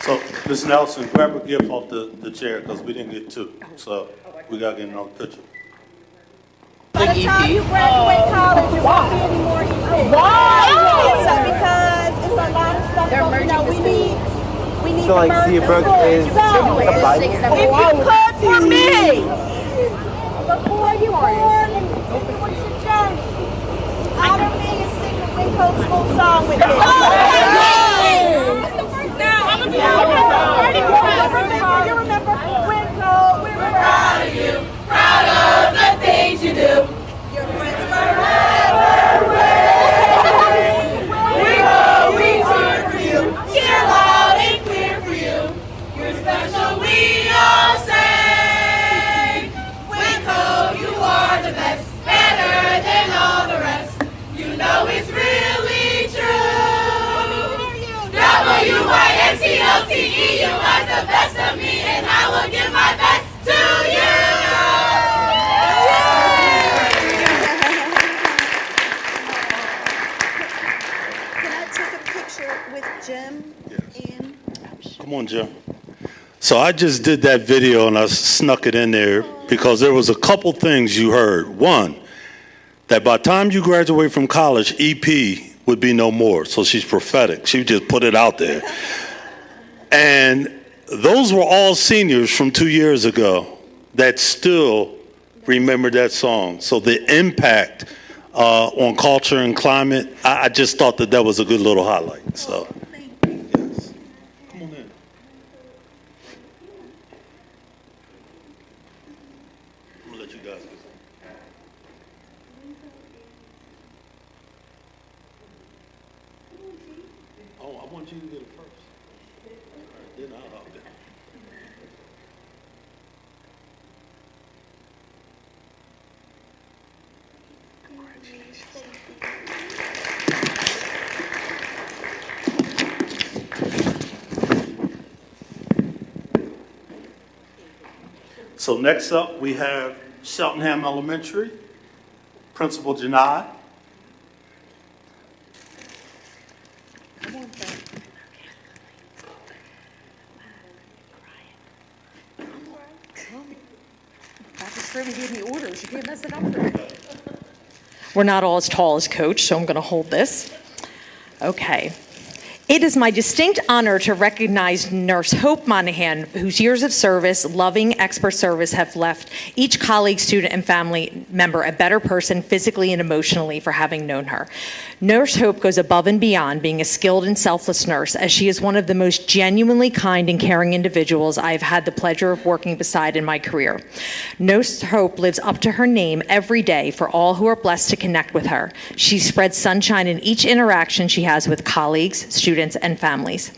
So, Ms. Nelson, grab a gift off the chair, because we didn't get two. So we got to get another picture. By the time you graduate college, you won't be any more. Why? They're merging the schools. So like Seabrook is a bike? If you could for me. Before you what's your journey? Honor me and sing the Wyncote school song with me. You remember Wyncote, we're proud of you, proud of the things you do. Your friends forever will. We cheer for you, cheer loud and clear for you. You're special, we all say. Wyncote, you are the best, better than all the rest. You know it's really true. WYNCOTE, you are the best of me, and I will give my best to you. Can I take a picture with Jim and? Come on, Jim. So I just did that video and I snuck it in there because there was a couple things you heard. One, that by the time you graduate from college, EP would be no more. So she's prophetic. She just put it out there. And those were all seniors from 2 years ago that still remember that song. So the impact on culture and climate, I just thought that that was a good little highlight. So, yes. Come on in. I'm going to let you guys go. Oh, I want you to get it first. All right, then I'll hop in. So next up, we have Cheltenham Elementary, Principal Janai. We're not all as tall as Coach, so I'm going to hold this. Okay. It is my distinct honor to recognize Nurse Hope Monahan, whose years of service, loving expert service, have left each colleague, student, and family member a better person physically and emotionally for having known her. Nurse Hope goes above and beyond being a skilled and selfless nurse, as she is one of the most genuinely kind and caring individuals I have had the pleasure of working beside in my career. Nurse Hope lives up to her name every day for all who are blessed to connect with her. She spreads sunshine in each interaction she has with colleagues, students, and families.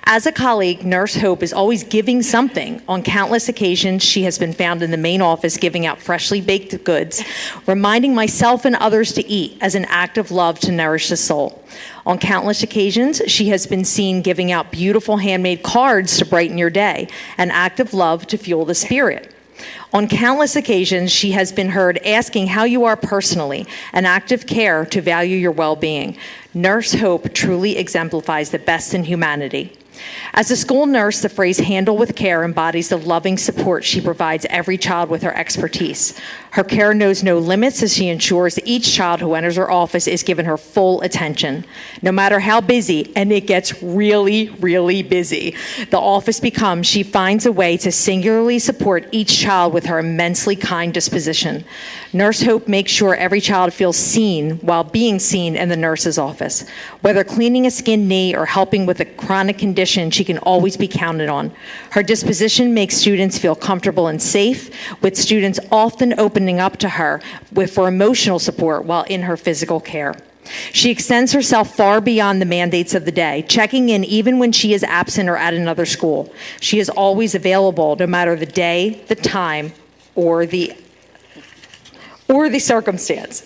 As a colleague, Nurse Hope is always giving something. On countless occasions, she has been found in the main office giving out freshly baked goods, reminding myself and others to eat as an act of love to nourish the soul. On countless occasions, she has been seen giving out beautiful handmade cards to brighten your day, an act of love to fuel the spirit. On countless occasions, she has been heard asking how you are personally, an act of care to value your well-being. Nurse Hope truly exemplifies the best in humanity. As a school nurse, the phrase "handle with care" embodies the loving support she provides every child with her expertise. Her care knows no limits as she ensures that each child who enters her office is given her full attention. No matter how busy, and it gets really, really busy, the office becomes, she finds a way to singularly support each child with her immensely kind disposition. Nurse Hope makes sure every child feels seen while being seen in the nurse's office. Whether cleaning a skinned knee or helping with a chronic condition, she can always be counted on. Her disposition makes students feel comfortable and safe, with students often opening up to her for emotional support while in her physical care. She extends herself far beyond the mandates of the day, checking in even when she is absent or at another school. She is always available no matter the day, the time, or the circumstance.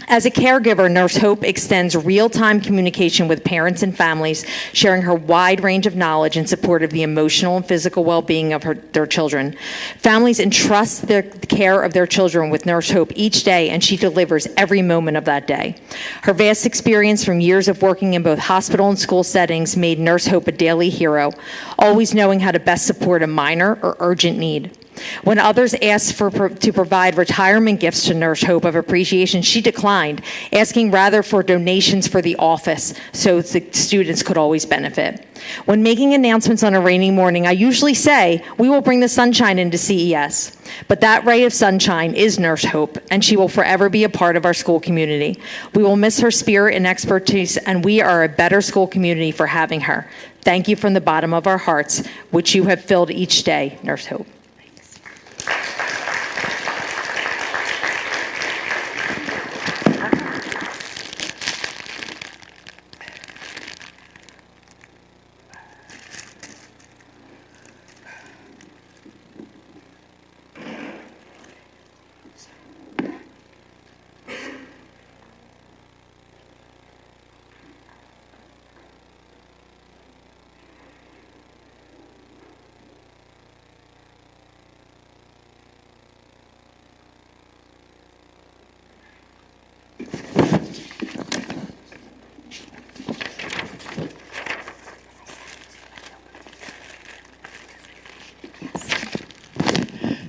As a caregiver, Nurse Hope extends real-time communication with parents and families, sharing her wide range of knowledge in support of the emotional and physical well-being of their children. Families entrust the care of their children with Nurse Hope each day, and she delivers every moment of that day. Her vast experience from years of working in both hospital and school settings made Nurse Hope a daily hero, always knowing how to best support a minor or urgent need. When others asked to provide retirement gifts to Nurse Hope of appreciation, she declined, asking rather for donations for the office so the students could always benefit. When making announcements on a rainy morning, I usually say, we will bring the sunshine into CES. But that ray of sunshine is Nurse Hope, and she will forever be a part of our school community. We will miss her spirit and expertise, and we are a better school community for having her. Thank you from the bottom of our hearts, which you have filled each day, Nurse Hope.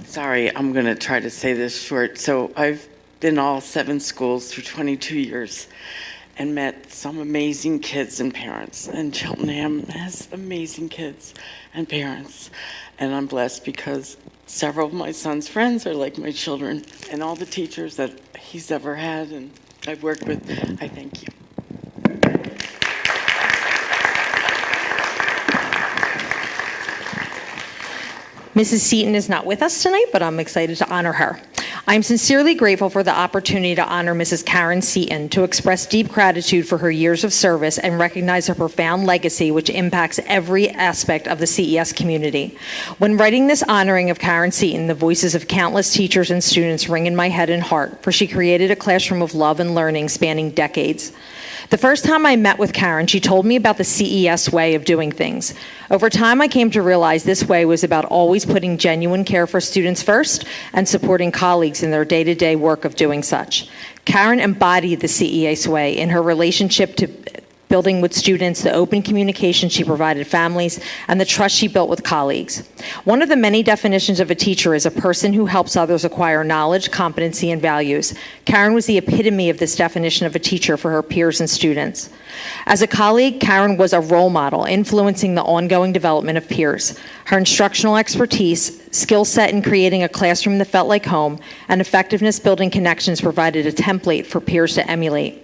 Sorry, I'm going to try to say this short. So I've been all 7 schools for 22 years and met some amazing kids and parents. And Cheltenham has amazing kids and parents. And I'm blessed because several of my son's friends are like my children, and all the teachers that he's ever had and I've worked with, I thank you. Mrs. Seaton is not with us tonight, but I'm excited to honor her. I'm sincerely grateful for the opportunity to honor Mrs. Karen Seaton, to express deep gratitude for her years of service and recognize her profound legacy, which impacts every aspect of the CES community. When writing this honoring of Karen Seaton, the voices of countless teachers and students ring in my head and heart, for she created a classroom of love and learning spanning decades. The first time I met with Karen, she told me about the CES way of doing things. Over time, I came to realize this way was about always putting genuine care for students first and supporting colleagues in their day-to-day work of doing such. Karen embodied the CES way in her relationship to building with students, the open communication she provided families, and the trust she built with colleagues. One of the many definitions of a teacher is a person who helps others acquire knowledge, competency, and values. Karen was the epitome of this definition of a teacher for her peers and students. As a colleague, Karen was a role model, influencing the ongoing development of peers. Her instructional expertise, skill set in creating a classroom that felt like home, and effectiveness building connections provided a template for peers to emulate.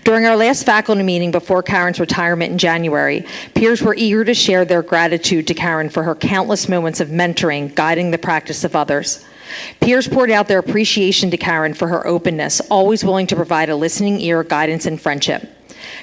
During our last faculty meeting before Karen's retirement in January, peers were eager to share their gratitude to Karen for her countless moments of mentoring, guiding the practice of others. Peers poured out their appreciation to Karen for her openness, always willing to provide a listening ear, guidance, and friendship.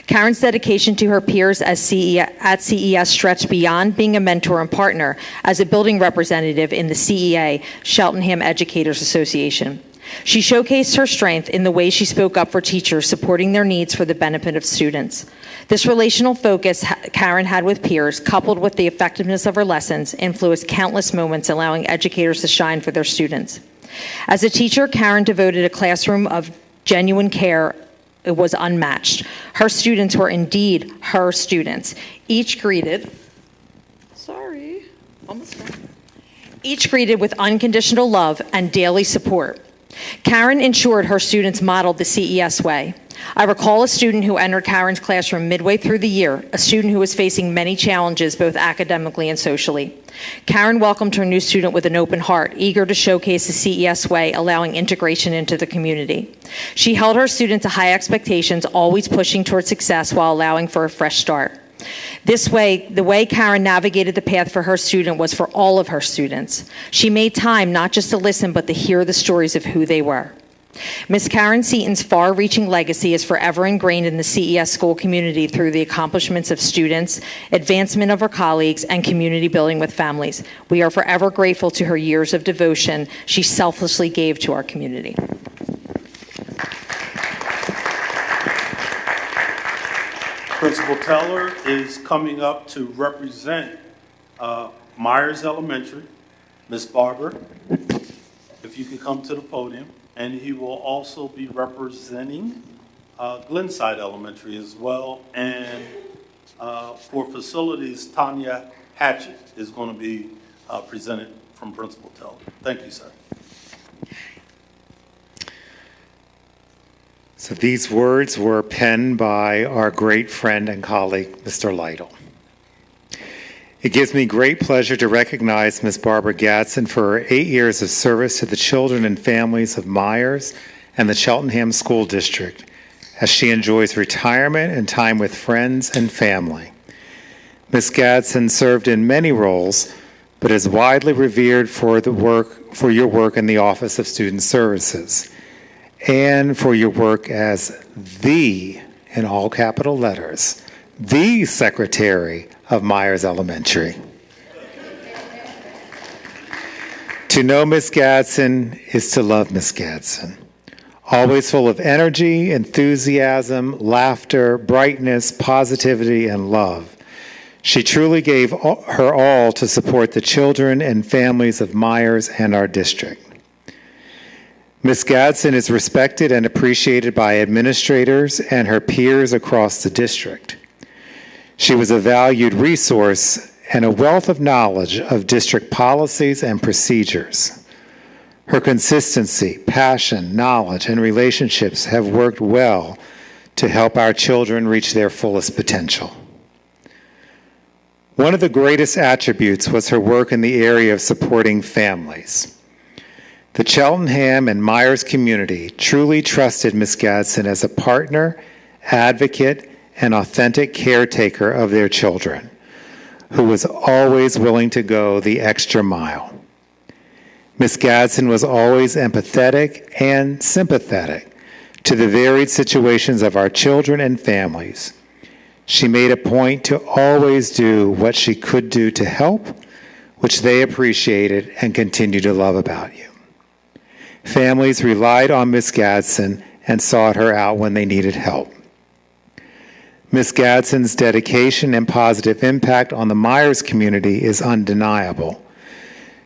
Karen's dedication to her peers at CES stretched beyond being a mentor and partner as a building representative in the CEA, Cheltenham Educators Association. She showcased her strength in the way she spoke up for teachers, supporting their needs for the benefit of students. This relational focus Karen had with peers, coupled with the effectiveness of her lessons, influenced countless moments, allowing educators to shine for their students. As a teacher, Karen devoted a classroom of genuine care. It was unmatched. Her students were indeed her students, each greeted with unconditional love and daily support. Karen ensured her students modeled the CES way. I recall a student who entered Karen's classroom midway through the year, a student who was facing many challenges both academically and socially. Karen welcomed her new student with an open heart, eager to showcase the CES way, allowing integration into the community. She held her student to high expectations, always pushing toward success while allowing for a fresh start. This way, the way Karen navigated the path for her student was for all of her students. She made time not just to listen, but to hear the stories of who they were. Ms. Karen Seaton's far-reaching legacy is forever ingrained in the CES school community through the accomplishments of students, advancement of her colleagues, and community building with families. We are forever grateful to her years of devotion she selflessly gave to our community. Principal Teller is coming up to represent Myers Elementary. Ms. Barber, if you could come to the podium. And he will also be representing Glenside Elementary as well. And for facilities, Tanya Hatchett is going to be presented from Principal Tolbert. Thank you, sir. So these words were penned by our great friend and colleague, Mr. Lytle. It gives me great pleasure to recognize Ms. Barbara Gadsden for her 8 years of service to the children and families of Myers and the Cheltenham School District as she enjoys retirement and time with friends and family. Ms. Gadsden served in many roles, but is widely revered for your work in the Office of Student Services and for your work as the, in all capital letters, the Secretary of Myers Elementary. To know Ms. Gadsden is to love Ms. Gadsden. Always full of energy, enthusiasm, laughter, brightness, positivity, and love. She truly gave her all to support the children and families of Myers and our district. Ms. Gadsden is respected and appreciated by administrators and her peers across the district. She was a valued resource and a wealth of knowledge of district policies and procedures. Her consistency, passion, knowledge, and relationships have worked well to help our children reach their fullest potential. One of the greatest attributes was her work in the area of supporting families. The Cheltenham and Myers community truly trusted Ms. Gadsden as a partner, advocate, and authentic caretaker of their children, who was always willing to go the extra mile. Ms. Gadsden was always empathetic and sympathetic to the varied situations of our children and families. She made a point to always do what she could do to help, which they appreciated and continue to love about you. Families relied on Ms. Gadsden and sought her out when they needed help. Ms. Gadsden's dedication and positive impact on the Myers community is undeniable.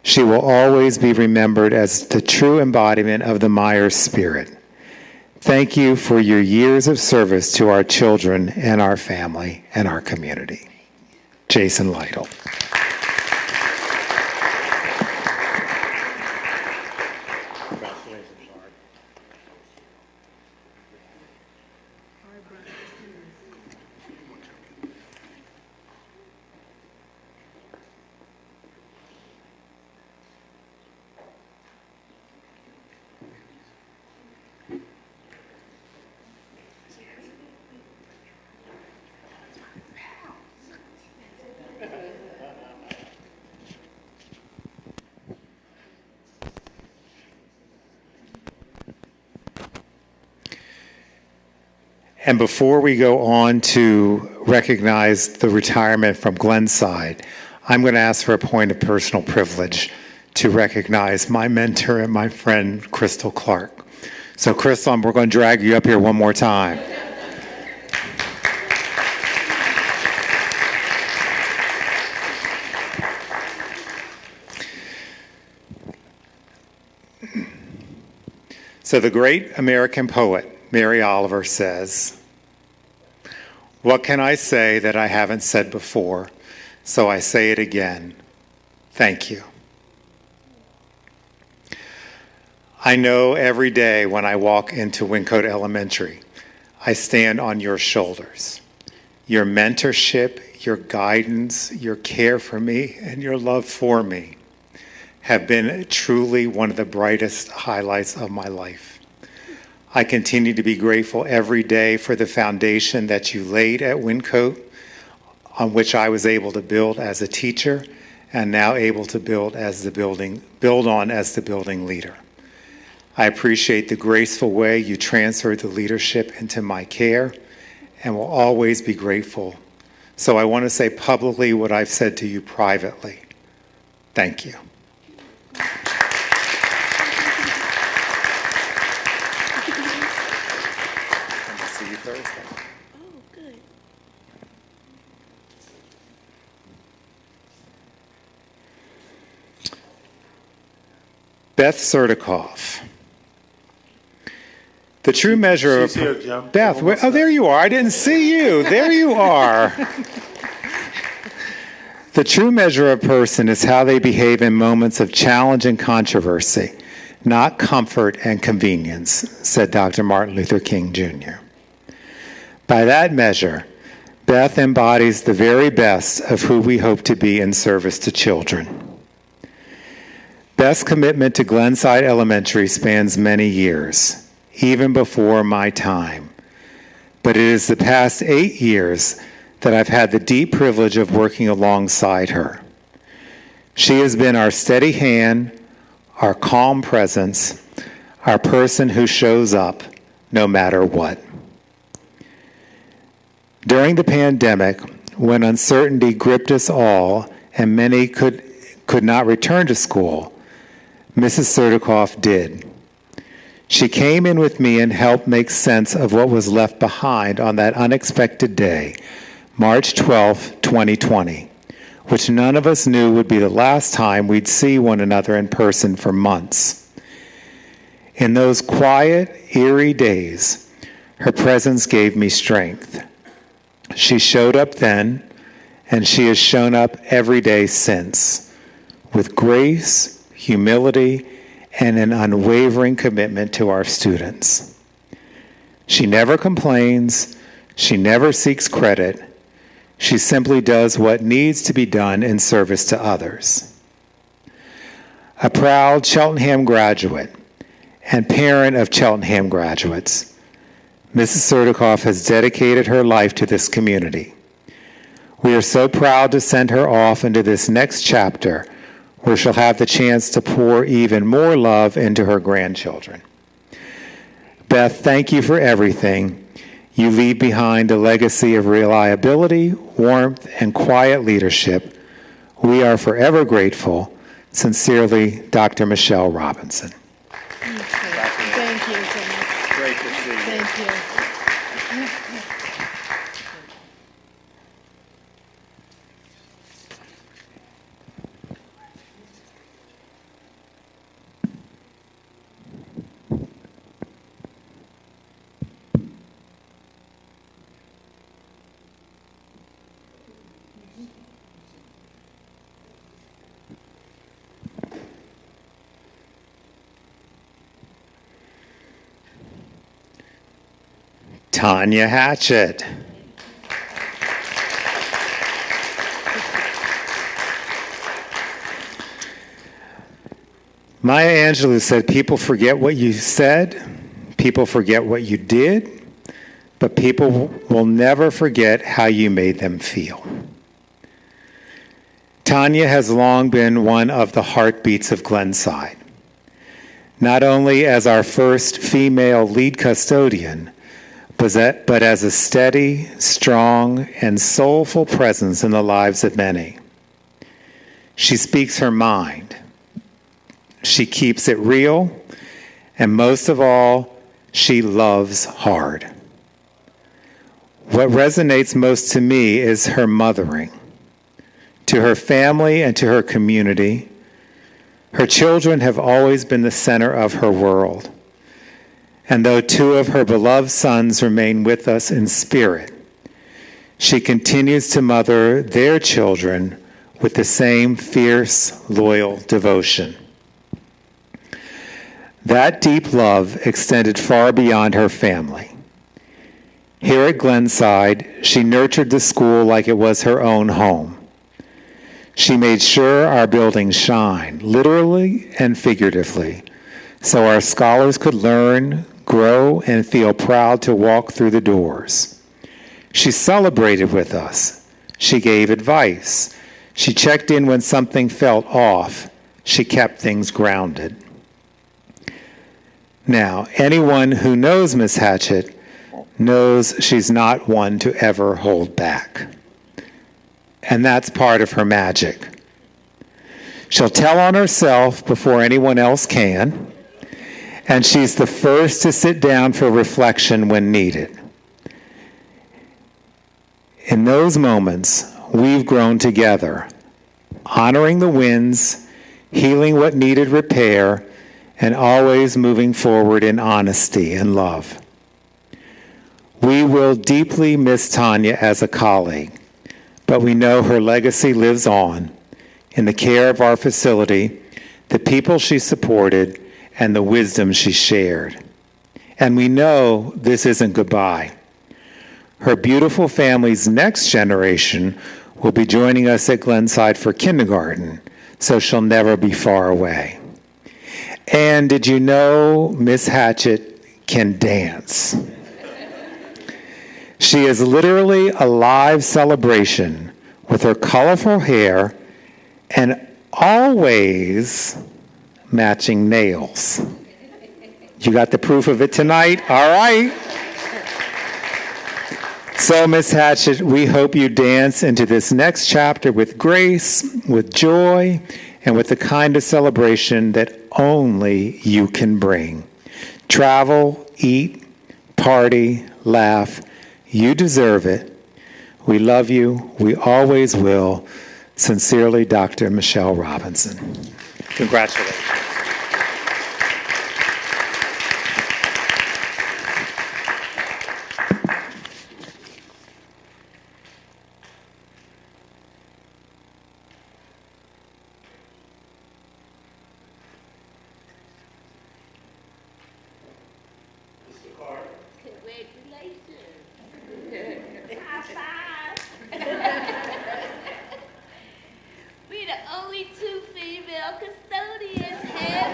She will always be remembered as the true embodiment of the Myers spirit. Thank you for your years of service to our children and our family and our community. Jason Lytle. And before we go on to recognize the retirement from Glenside, I'm going to ask for a point of personal privilege to recognize my mentor and my friend, Crystal Clark. So Crystal, we're going to drag you up here one more time. So the great American poet, Mary Oliver, says, "What can I say that I haven't said before? So I say it again. Thank you." I know every day when I walk into Wyncote Elementary, I stand on your shoulders. Your mentorship, your guidance, your care for me, and your love for me have been truly one of the brightest highlights of my life. I continue to be grateful every day for the foundation that you laid at Wyncote, on which I was able to build as a teacher and now able to build on as the building leader. I appreciate the graceful way you transferred the leadership into my care and will always be grateful. So I want to say publicly what I've said to you privately. Thank you. See you Thursday. Oh, good. Beth Serdikoff. The true measure She's of... here, Jim. Beth, oh, there you are. I didn't see you. There you are. The true measure of a person is how they behave in moments of challenge and controversy, not comfort and convenience, said Dr. Martin Luther King Jr. By that measure, Beth embodies the very best of who we hope to be in service to children. Beth's commitment to Glenside Elementary spans many years, even before my time. But it is the past 8 years that I've had the deep privilege of working alongside her. She has been our steady hand, our calm presence, our person who shows up no matter what. During the pandemic, when uncertainty gripped us all and many could not return to school, Mrs. Surdikoff did. She came in with me and helped make sense of what was left behind on that unexpected day, March 12, 2020, which none of us knew would be the last time we'd see one another in person for months. In those quiet, eerie days, her presence gave me strength. She showed up then, and she has shown up every day since, with grace, humility, and an unwavering commitment to our students. She never complains. She never seeks credit. She simply does what needs to be done in service to others. A proud Cheltenham graduate and parent of Cheltenham graduates, Mrs. Surdikoff has dedicated her life to this community. We are so proud to send her off into this next chapter where she'll have the chance to pour even more love into her grandchildren. Beth, thank you for everything. You leave behind a legacy of reliability, warmth, and quiet leadership. We are forever grateful. Sincerely, Dr. Michelle Robinson. Thank you so much. Great to see you. Thank you. Tanya Hatchett. Maya Angelou said, people forget what you said, people forget what you did, but people will never forget how you made them feel. Tanya has long been one of the heartbeats of Glenside, not only as our first female lead custodian, but as a steady, strong, and soulful presence in the lives of many. She speaks her mind. She keeps it real, and most of all, she loves hard. What resonates most to me is her mothering. To her family and to her community, her children have always been the center of her world. And though 2 of her beloved sons remain with us in spirit, she continues to mother their children with the same fierce, loyal devotion. That deep love extended far beyond her family. Here at Glenside, she nurtured the school like it was her own home. She made sure our buildings shine, literally and figuratively, so our scholars could learn, grow, and feel proud to walk through the doors. She celebrated with us. She gave advice. She checked in when something felt off. She kept things grounded. Now, anyone who knows Miss Hatchett knows she's not one to ever hold back. And that's part of her magic. She'll tell on herself before anyone else can, and she's the first to sit down for reflection when needed. In those moments, we've grown together, honoring the wins, healing what needed repair, and always moving forward in honesty and love. We will deeply miss Tanya as a colleague, but we know her legacy lives on in the care of our facility, the people she supported, and the wisdom she shared. And we know this isn't goodbye. Her beautiful family's next generation will be joining us at Glenside for kindergarten, so she'll never be far away. And did you know Miss Hatchett can dance? She is literally a live celebration with her colorful hair and always matching nails. You got the proof of it tonight? All right. So, Miss Hatchett, we hope you dance into this next chapter with grace, with joy, and with the kind of celebration that only you can bring. Travel, eat, party, laugh. You deserve it. We love you. We always will. Sincerely, Dr. Michelle Robinson. Congratulations. We the only two female custodians here.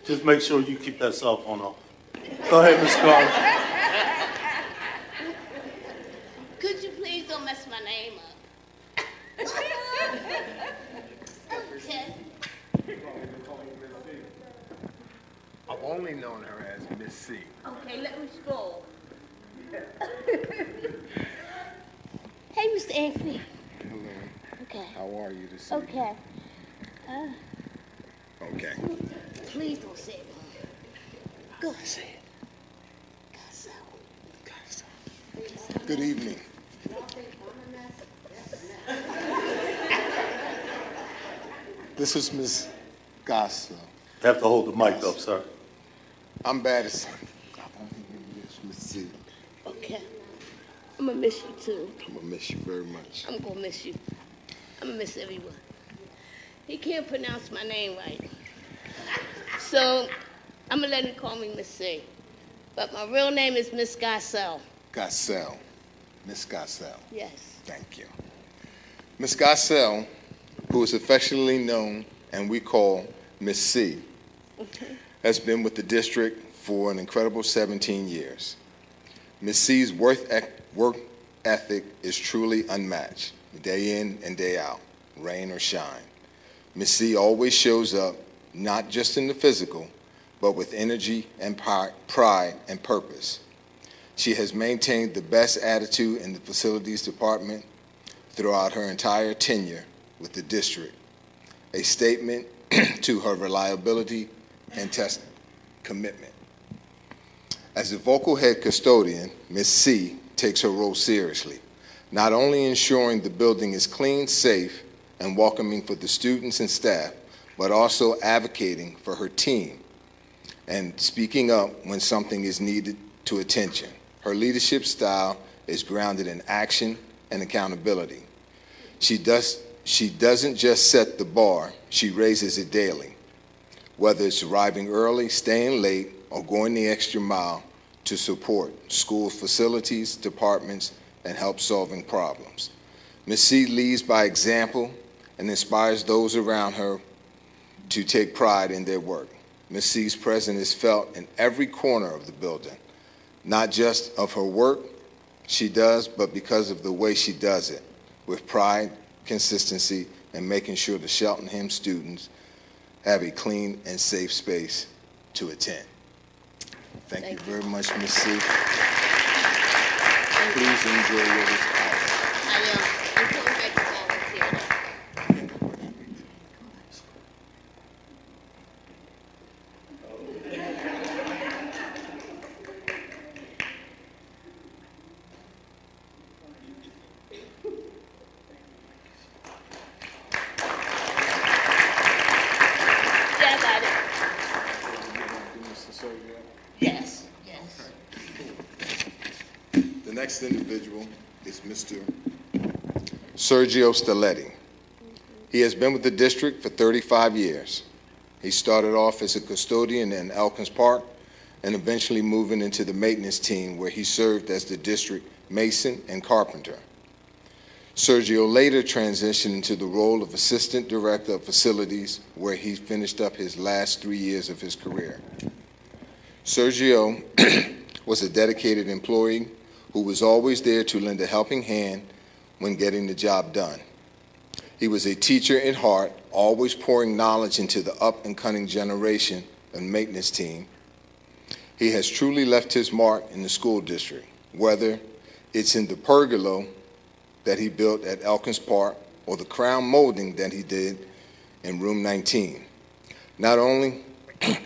Just make sure you keep that cell phone off. Go ahead, Ms. Carter. Could you please don't mess my name up? Okay. I've only known her as Miss C. Okay, let me scroll. Hey, Mr. Anthony. Hello. Okay. How are you this evening? Okay. Okay. Please don't say it. Go ahead. Say it. Good evening. This is Miss Gossel. You have to hold the mic up, sir. I'm bad as I've only been Miss C. Okay. I'm gonna miss you too. I'm gonna miss you very much. I'm gonna miss you. I'm gonna miss everyone. He can't pronounce my name right. So I'm gonna let him call me Miss C. But my real name is Miss Gossel. Gossel. Miss Gossel. Yes. Thank you. Miss Gossel, who is affectionately known and we call Miss C, has been with the district for an incredible 17 years. Miss C's work ethic is truly unmatched, day in and day out, rain or shine. Miss C always shows up, not just in the physical, but with energy and pride and purpose. She has maintained the best attitude in the facilities department throughout her entire tenure with the district, a statement to her reliability and test commitment. As the vocal head custodian, Ms. C takes her role seriously, not only ensuring the building is clean, safe, and welcoming for the students and staff, but also advocating for her team and speaking up when something is needed to attention. Her leadership style is grounded in action and accountability. She doesn't just set the bar, she raises it daily, whether it's arriving early, staying late, or going the extra mile to support school facilities, departments, and help solving problems. Ms. C leads by example and inspires those around her to take pride in their work. Ms. C's presence is felt in every corner of the building, not just of her work she does, but because of the way she does it, with pride, consistency, and making sure the Cheltenham students have a clean and safe space to attend. Thank you very much, Ms. C. Please enjoy your retirement. I will. I'm coming back to volunteer. Yeah, I got it. next individual is Mr. Sergio Stelletti. He has been with the district for 35 years. He started off as a custodian in Elkins Park and eventually moving into the maintenance team where he served as the district mason and carpenter. Sergio later transitioned into the role of Assistant Director of Facilities, where he finished up his last 3 years of his career. Sergio was a dedicated employee who was always there to lend a helping hand when getting the job done. He was a teacher at heart, always pouring knowledge into the up-and-coming generation and maintenance team. He has truly left his mark in the school district, whether it's in the pergola that he built at Elkins Park or the crown molding that he did in room 19. Not only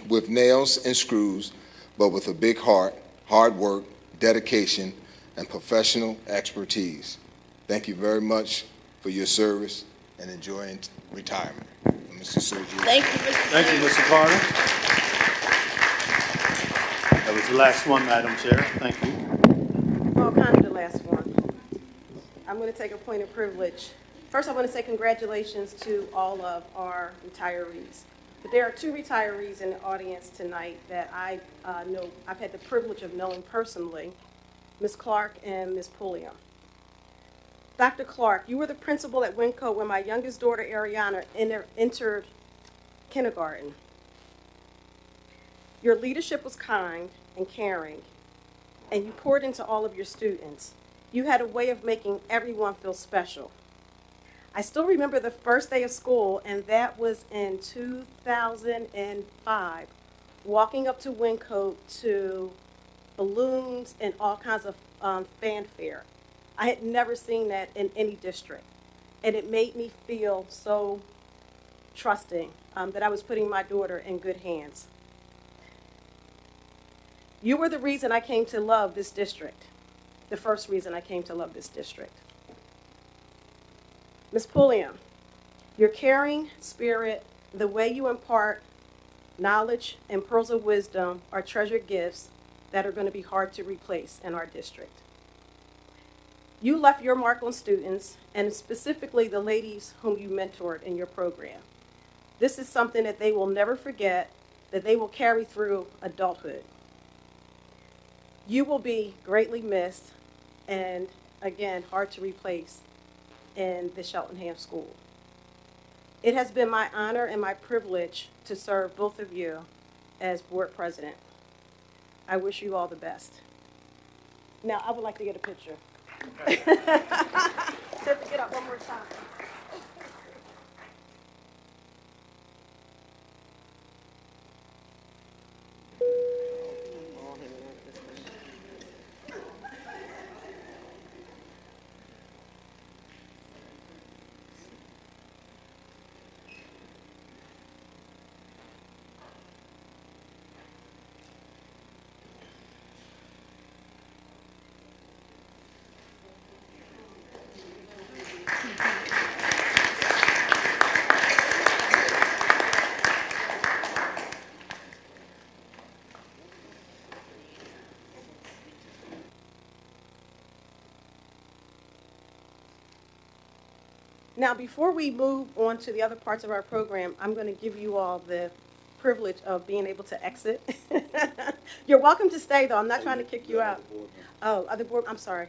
with nails and screws, but with a big heart, hard work, dedication, and professional expertise. Thank you very much for your service and enjoying retirement. Mr. Sergio. Thank you, Mr. Thank you, Mr. Carter. That was the last one, Madam Chair. Thank you. Well, kind of the last one. I'm going to take a point of privilege. First, I want to say congratulations to all of our retirees. But there are two retirees in the audience tonight that I know I've had the privilege of knowing personally, Ms. Clark and Ms. Pulliam. Dr. Clark, you were the principal at Wyncote when my youngest daughter, Ariana, entered kindergarten. Your leadership was kind and caring, and you poured into all of your students. You had a way of making everyone feel special. I still remember the first day of school, and that was in 2005, walking up to Wyncote to balloons and all kinds of fanfare. I had never seen that in any district, and it made me feel so trusting that I was putting my daughter in good hands. You were the reason I came to love this district, the first reason I came to love this district. Ms. Pulliam, your caring spirit, the way you impart knowledge and pearls of wisdom are treasured gifts that are going to be hard to replace in our district. You left your mark on students, and specifically the ladies whom you mentored in your program. This is something that they will never forget, that they will carry through adulthood. You will be greatly missed, and again, hard to replace in the Cheltenham School. It has been my honor and my privilege to serve both of you as board president. I wish you all the best. Now, I would like to get a picture. Get up one more time. Now, before we move on to the other parts of our program, I'm going to give you all the privilege of being able to exit. You're welcome to stay, though. I'm not trying to kick you out. Oh, other board, I'm sorry.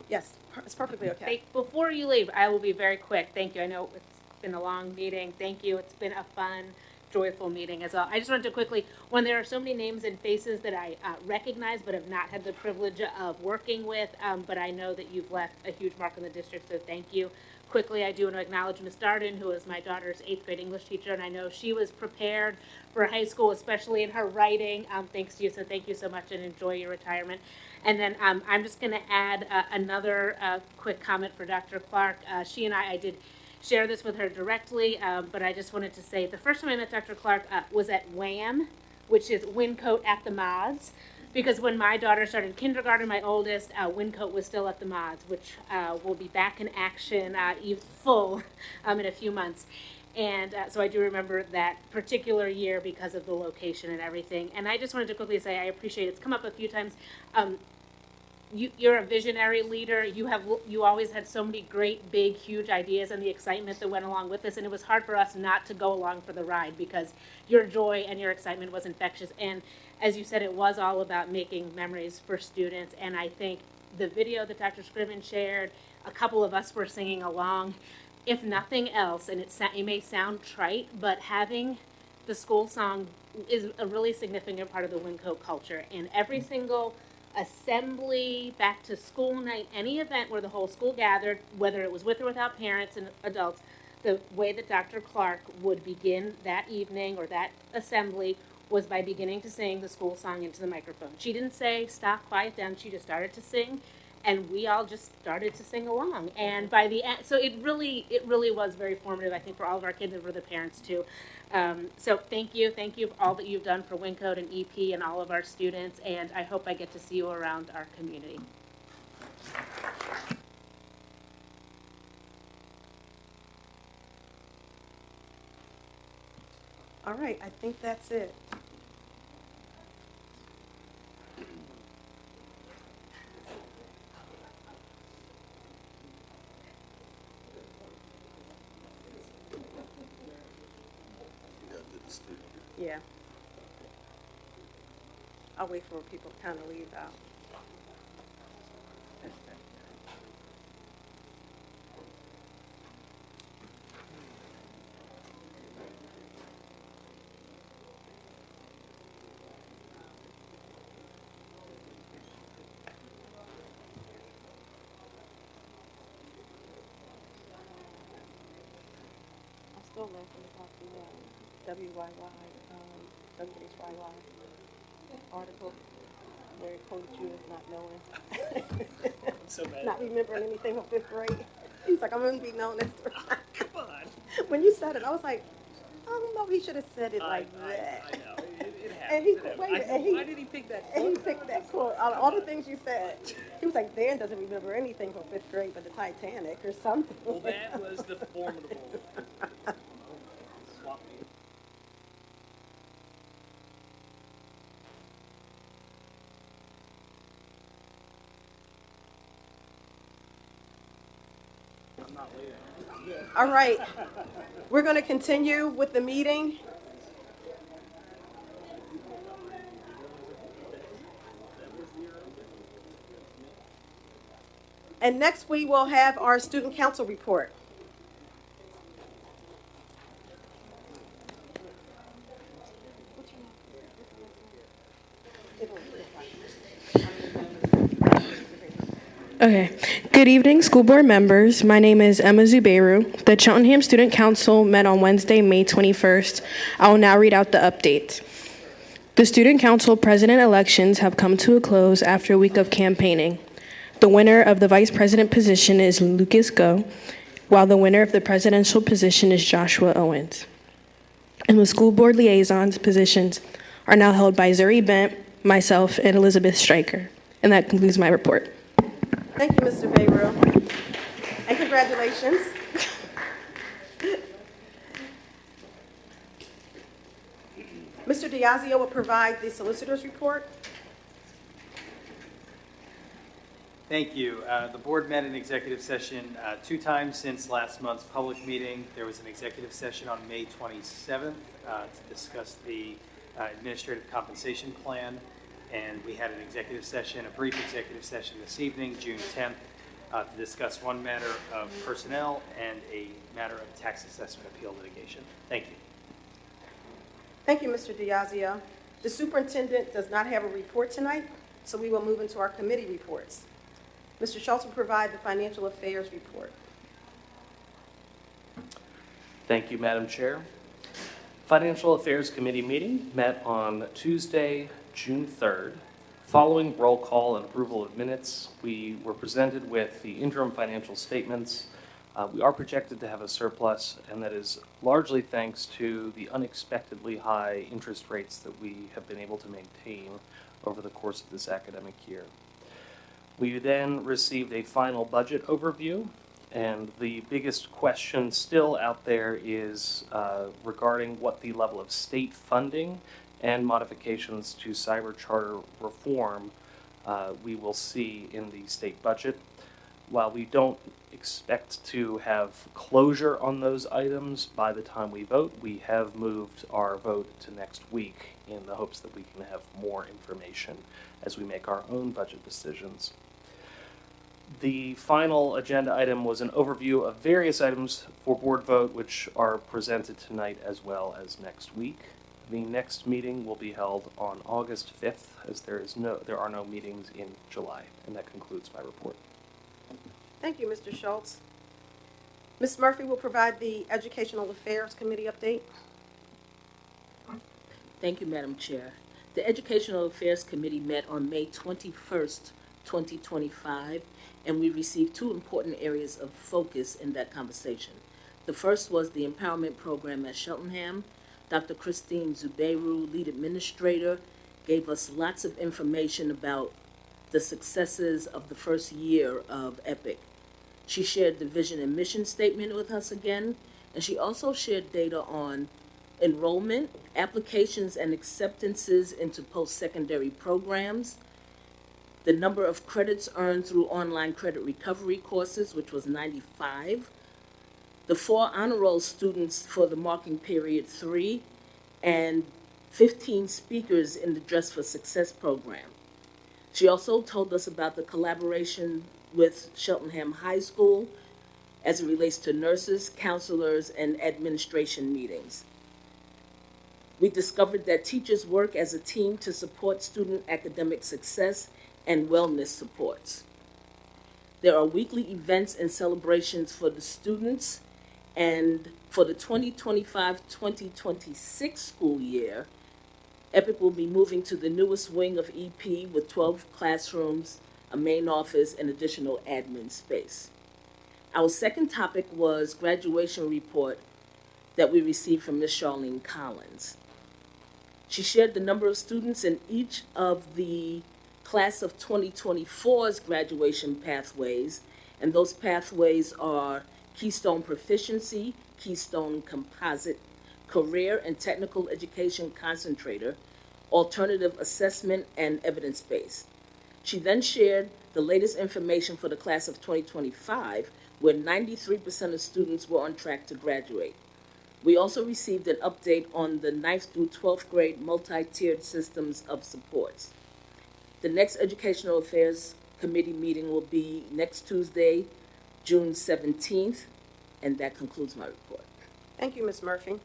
Yes, it's perfectly okay. Before you leave, I will be very quick. Thank you. I know it's been a long meeting. Thank you. It's been a fun, joyful meeting as well. I just wanted to quickly, when there are so many names and faces that I recognize but have not had the privilege of working with, but I know that you've left a huge mark on the district, so thank you. Quickly, I do want to acknowledge Ms. Darden, who is my daughter's 8th grade English teacher, and I know she was prepared for high school, especially in her writing, thanks to you, so thank you so much and enjoy your retirement. And then I'm just going to add another quick comment for Dr. Clark. She and I did share this with her directly, but I just wanted to say the first time I met Dr. Clark was at WAM, which is Wyncote at the Mods. Because when my daughter started kindergarten, my oldest, Wyncote was still at the Mods, which will be back in action full in a few months. And so I do remember that particular year because of the location and everything. And I just wanted to quickly say I appreciate it. It's come up a few times. you're a visionary leader. You always had so many great, big, huge ideas and the excitement that went along with this. And it was hard for us not to go along for the ride because your joy and your excitement was infectious. And as you said, it was all about making memories for students. And I think the video that Dr. Scriven shared, a couple of us were singing along. If nothing else, and it may sound trite, but having the school song is a really significant part of the Wyncote culture. And every single assembly, back to school night, any event where the whole school gathered, whether it was with or without parents and adults, the way that Dr. Clark would begin that evening or that assembly was by beginning to sing the school song into the microphone. She didn't say, stop, quiet down. She just started to sing, and we all just started to sing along. And by the end, so it really was very formative, I think, for all of our kids and for the parents too. So thank you for all that you've done for Wyncote and EP and all of our students, and I hope I get to see you around our community. All right, I think that's it. Yeah. I'll wait for people to kind of leave out. I'm still laughing about the WYY, WHYY article where it quoted you as not knowing. So bad. Not remembering anything from 5th grade. He's like, I'm going to be known as. Come on. When you said it, I was like, I don't know, he should have said it like that. I know. It happens. And he, It happens. wait, and he, Why did he pick that and he quote? picked that quote. Out of all the things you said, he was like, Dan doesn't remember anything from 5th grade but the Titanic or something. Well, that was the formidable swap meet. I'm not leaving. All right, we're going to continue with the meeting. And next we will have our student council report. Okay. Good evening, school board members. My name is Emma Zubeiru. The Cheltenham Student Council met on Wednesday, May 21st. I will now read out the updates. The Student Council president elections have come to a close after a week of campaigning. The winner of the vice president position is Lucas Go, while the winner of the presidential position is Joshua Owens. And the school board liaisons positions are now held by Zuri Bent, myself, and Elizabeth Stryker. And that concludes my report. Thank you, Mr. Bayreau. And congratulations. Mr. Diazio will provide the solicitor's report. Thank you. The board met in executive session 2 times since last month's public meeting. There was an executive session on May 27th to discuss the administrative compensation plan. And we had an executive session, a brief executive session this evening, June 10th, to discuss one matter of personnel and a matter of tax assessment appeal litigation. Thank you. Thank you, Mr. Diazio. The superintendent does not have a report tonight, so we will move into our committee reports. Mr. Schultz will provide the financial affairs report. Thank you, Madam Chair. Financial Affairs Committee meeting met on Tuesday, June 3rd. Following roll call and approval of minutes, we were presented with the interim financial statements. We are projected to have a surplus, and that is largely thanks to the unexpectedly high interest rates that we have been able to maintain over the course of this academic year. We then received a final budget overview, and the biggest question still out there is regarding what the level of state funding and modifications to cyber charter reform we will see in the state budget. While we don't expect to have closure on those items by the time we vote, we have moved our vote to next week in the hopes that we can have more information as we make our own budget decisions. The final agenda item was an overview of various items for board vote, which are presented tonight as well as next week. The next meeting will be held on August 5th, as there are no meetings in July. And that concludes my report. Thank you, Mr. Schultz. Ms. Murphy will provide the Educational Affairs Committee update. Thank you, Madam Chair. The Educational Affairs Committee met on May 21st, 2025, and we received two important areas of focus in that conversation. The first was the empowerment program at Cheltenham. Dr. Christine Zubeiru, lead administrator, gave us lots of information about the successes of the first year of EPIC. She shared the vision and mission statement with us again, and she also shared data on enrollment, applications and acceptances into post-secondary programs, the number of credits earned through online credit recovery courses, which was 95, the 4 honor roll students for the marking period 3, and 15 speakers in the Dress for Success program. She also told us about the collaboration with Cheltenham High School as it relates to nurses, counselors, and administration meetings. We discovered that teachers work as a team to support student academic success and wellness supports. There are weekly events and celebrations for the students, and for the 2025-2026 school year, EPIC will be moving to the newest wing of EP with 12 classrooms, a main office, and additional admin space. Our second topic was graduation report that we received from Ms. Charlene Collins. She shared the number of students in each of the class of 2024's graduation pathways, and those pathways are Keystone Proficiency, Keystone Composite, Career and Technical Education Concentrator, Alternative Assessment, and Evidence-Based. She then shared the latest information for the class of 2025, where 93% of students were on track to graduate. We also received an update on the 9th through 12th grade multi-tiered systems of supports. The next Educational Affairs Committee meeting will be next Tuesday, June 17th, and that concludes my report. Thank you, Ms. Murphy.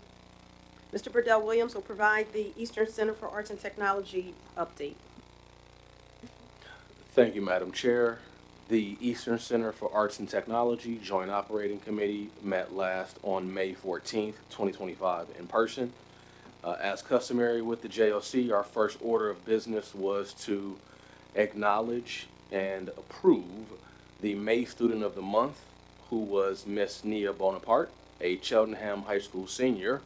Mr. Burdell Williams will provide the Eastern Center for Arts and Technology update. Thank you, Madam Chair. The Eastern Center for Arts and Technology Joint Operating Committee met last on May 14th, 2025 in person. As customary with the JOC, our first order of business was to acknowledge and approve the May Student of the Month, who was Miss Nia Bonaparte, a Cheltenham High School senior.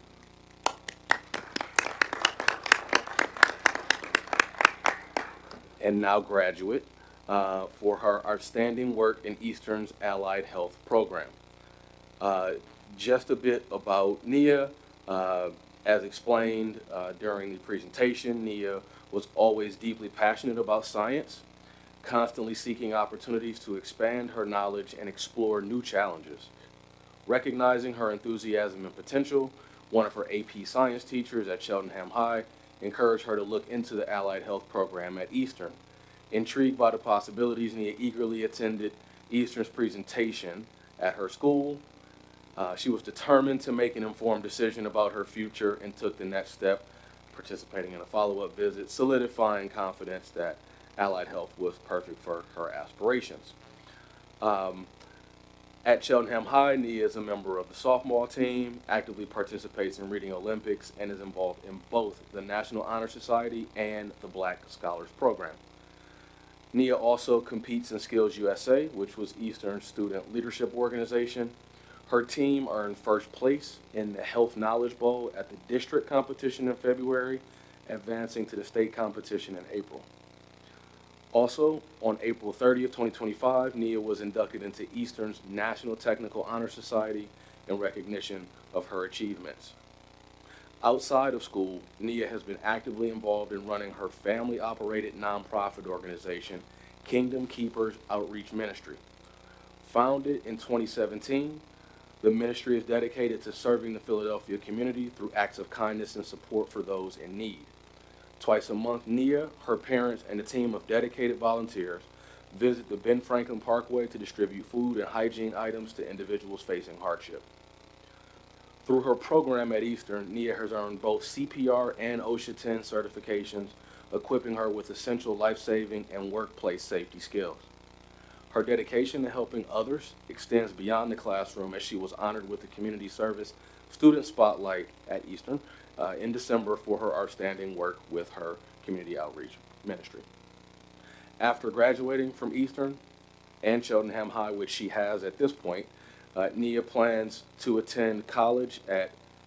And now graduate, for her outstanding work in Eastern's Allied Health Program. Just a bit about Nia. As explained during the presentation, Nia was always deeply passionate about science, constantly seeking opportunities to expand her knowledge and explore new challenges. Recognizing her enthusiasm and potential, one of her AP science teachers at Cheltenham High encouraged her to look into the Allied Health Program at Eastern. Intrigued by the possibilities, Nia eagerly attended Eastern's presentation at her school. She was determined to make an informed decision about her future and took the next step, participating in a follow-up visit, solidifying confidence that Allied Health was perfect for her aspirations. At Cheltenham High, Nia is a member of the sophomore team, actively participates in Reading Olympics, and is involved in both the National Honor Society and the Black Scholars Program. Nia also competes in Skills USA, which was Eastern's student leadership organization. Her team earned first place in the Health Knowledge Bowl at the district competition in February, advancing to the state competition in April. Also, on April 30th, 2025, Nia was inducted into Eastern's National Technical Honor Society in recognition of her achievements. Outside of school, Nia has been actively involved in running her family-operated nonprofit organization, Kingdom Keepers Outreach Ministry. Founded in 2017, the ministry is dedicated to serving the Philadelphia community through acts of kindness and support for those in need. Twice a month, Nia, her parents, and a team of dedicated volunteers visit the Ben Franklin Parkway to distribute food and hygiene items to individuals facing hardship. Through her program at Eastern, Nia has earned both CPR and OSHA 10 certifications, equipping her with essential life-saving and workplace safety skills. Her dedication to helping others extends beyond the classroom, as she was honored with the Community Service Student Spotlight at Eastern in December for her outstanding work with her community outreach ministry. After graduating from Eastern and Cheltenham High, which she has at this point, Nia plans to attend college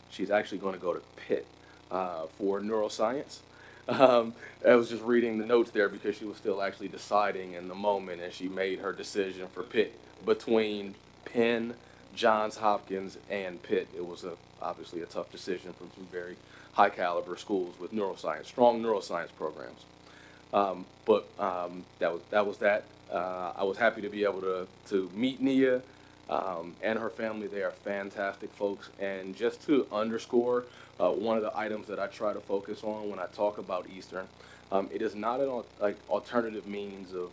she's actually going to go to Pitt for neuroscience. I was just reading the notes there because she was still actually deciding in the moment, and she made her decision for Pitt between Penn, Johns Hopkins, and Pitt. It was obviously a tough decision from two very high caliber schools with neuroscience, strong neuroscience programs. But that was that. I was happy to be able to meet Nia and her family. They are fantastic folks. And just to underscore one of the items that I try to focus on when I talk about Eastern, it is not an alternative means of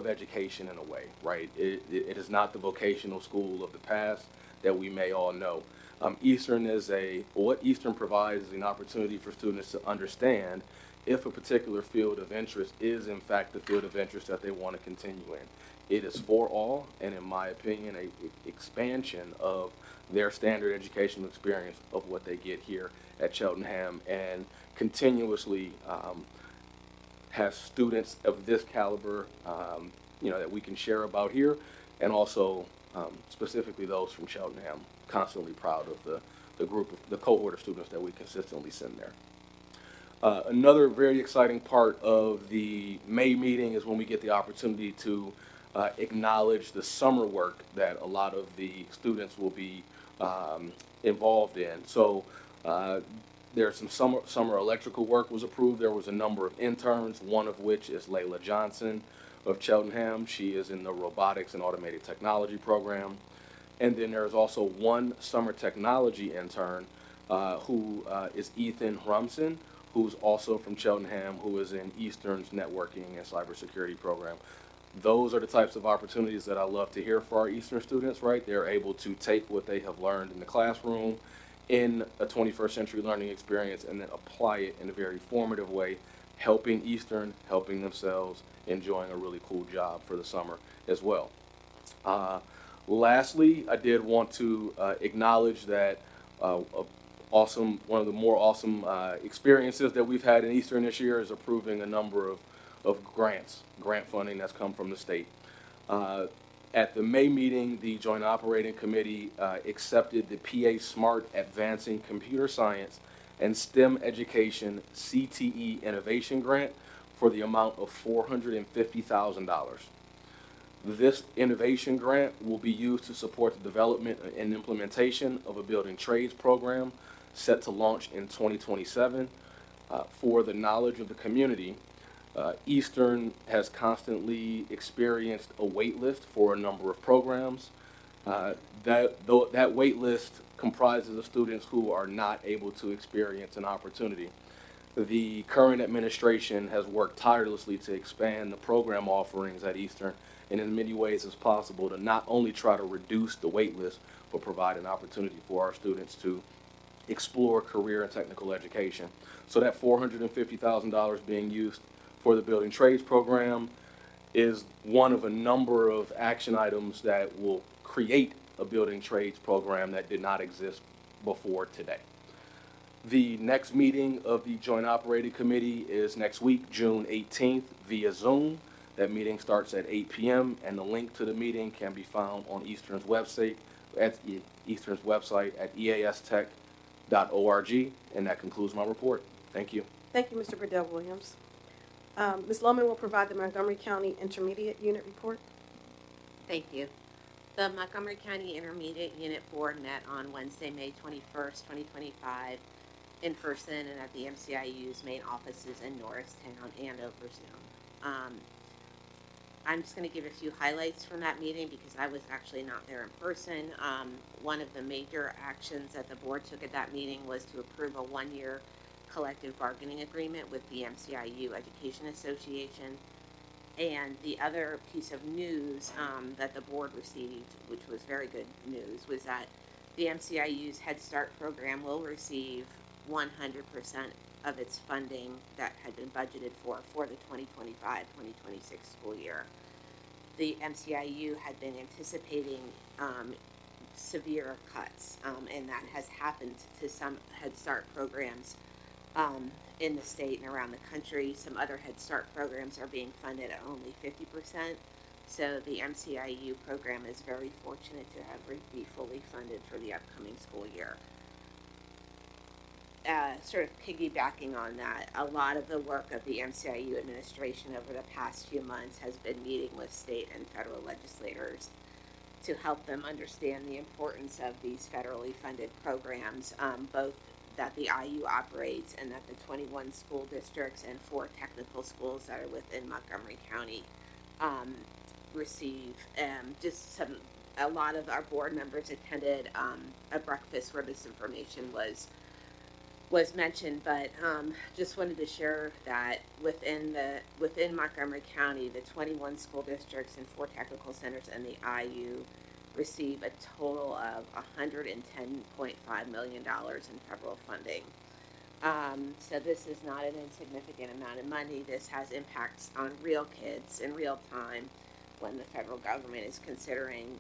education in a way, right? It is not the vocational school of the past that we may all know. What Eastern provides is an opportunity for students to understand if a particular field of interest is in fact the field of interest that they want to continue in. It is for all, and in my opinion, an expansion of their standard educational experience of what they get here at Cheltenham, and continuously has students of this caliber, that we can share about here, and also specifically those from Cheltenham. Constantly proud of the cohort of students that we consistently send there. Another very exciting part of the May meeting is when we get the opportunity to acknowledge the summer work that a lot of the students will be involved in. So there's some summer electrical work was approved. There was a number of interns, one of which is Layla Johnson of Cheltenham. She is in the robotics and automated technology program. And then there's also one summer technology intern who is Ethan Rumson, who's also from Cheltenham, who is in Eastern's networking and cybersecurity program. Those are the types of opportunities that I love to hear for our Eastern students, right? They're able to take what they have learned in the classroom in a 21st century learning experience and then apply it in a very formative way, helping Eastern, helping themselves, enjoying a really cool job for the summer as well. Lastly, I did want to acknowledge that one of the more awesome experiences that we've had in Eastern this year is approving a number of grant funding that's come from the state. At the May meeting, the Joint Operating Committee accepted the PA Smart Advancing Computer Science and STEM Education CTE Innovation Grant for the amount of $450,000. This innovation grant will be used to support the development and implementation of a building trades program set to launch in 2027. For the knowledge of the community, Eastern has constantly experienced a wait list for a number of programs. That wait list comprises of students who are not able to experience an opportunity. The current administration has worked tirelessly to expand the program offerings at Eastern in as many ways as possible to not only try to reduce the wait list, but provide an opportunity for our students to explore career and technical education. So that $450,000 being used for the building trades program is one of a number of action items that will create a building trades program that did not exist before today. The next meeting of the Joint Operating Committee is next week, June 18th, via Zoom. That meeting starts at 8 p.m. and the link to the meeting can be found on Eastern's website at eastern's.org. And that concludes my report. Thank you. Thank you, Mr. Burdell Williams. Ms. Lohman will provide the Montgomery County Intermediate Unit report. Thank you. The Montgomery County Intermediate Unit Board met on Wednesday, May 21st, 2025, in person and at the MCIU's main offices in Norristown and over Zoom. I'm just going to give a few highlights from that meeting because I was actually not there in person. One of the major actions that the board took at that meeting was to approve a one-year collective bargaining agreement with the MCIU Education Association. And the other piece of news that the board received, which was very good news, was that the MCIU's Head Start program will receive 100% of its funding that had been budgeted for the 2025-2026 school year. The MCIU had been anticipating severe cuts, and that has happened to some Head Start programs in the state and around the country. Some other Head Start programs are being funded at only 50%. So the MCIU program is very fortunate to be fully funded for the upcoming school year. Sort of piggybacking on that, a lot of the work of the MCIU administration over the past few months has been meeting with state and federal legislators to help them understand the importance of these federally funded programs, both that the IU operates and that the 21 school districts and 4 technical schools that are within Montgomery County receive. A lot of our board members attended a breakfast where this information was mentioned, but just wanted to share that within Montgomery County, the 21 school districts and 4 technical centers and the IU receive a total of $110.5 million in federal funding. So this is not an insignificant amount of money. This has impacts on real kids in real time when the federal government is considering